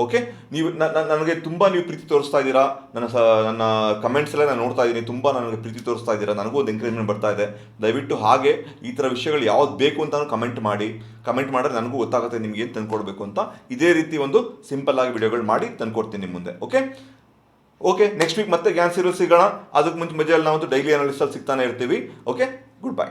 ಓಕೆ, ನೀವು ನನಗೆ ತುಂಬ ನೀವು ಪ್ರೀತಿ ತೋರಿಸ್ತಾ ಇದ್ದೀರಾ. ನನ್ನ ಕಮೆಂಟ್ಸ್ ಎಲ್ಲ ನಾನು ನೋಡ್ತಾ ಇದ್ದೀನಿ, ತುಂಬ ನನಗೆ ಪ್ರೀತಿ ತೋರಿಸ್ತಾ ಇದ್ದೀರಾ. ನನಗೂ ಒಂದು ಎಂಕರೇಜ್ಮೆಂಟ್ ಬರ್ತಾ ಇದೆ. ದಯವಿಟ್ಟು ಹಾಗೆ ಈ ಥರ ವಿಷಯಗಳು ಯಾವ್ದು ಬೇಕು ಅಂತ ಕಮೆಂಟ್ ಮಾಡಿದ್ರೆ ನನಗೂ ಗೊತ್ತಾಗುತ್ತೆ ನಿಮ್ಗೆ ಏನು ತಂದ್ಕೊಡ್ಬೇಕು ಅಂತ. ಇದೇ ರೀತಿ ಒಂದು ಸಿಂಪಲ್ ಆಗಿ ವಿಡಿಯೋಗಳು ಮಾಡಿ ತಂದ್ಕೊಡ್ತೀನಿ ನಿಮ್ಮ ಮುಂದೆ. ಓಕೆ, ನೆಕ್ಸ್ಟ್ ವೀಕ್ ಮತ್ತೆ ಗ್ಯಾನ್ ಸೀರೀಸ್ ಸಿಗೋಣ. ಅದಕ್ಕೆ ಮುಂಚೆ ಮಧ್ಯದಲ್ಲಿ ನಾವು ಡೈಲಿ ಅನಾಲಿಸಿಸ್ ಸಿಗ್ತಾನೆ ಇರ್ತೀವಿ. Okay, good bye.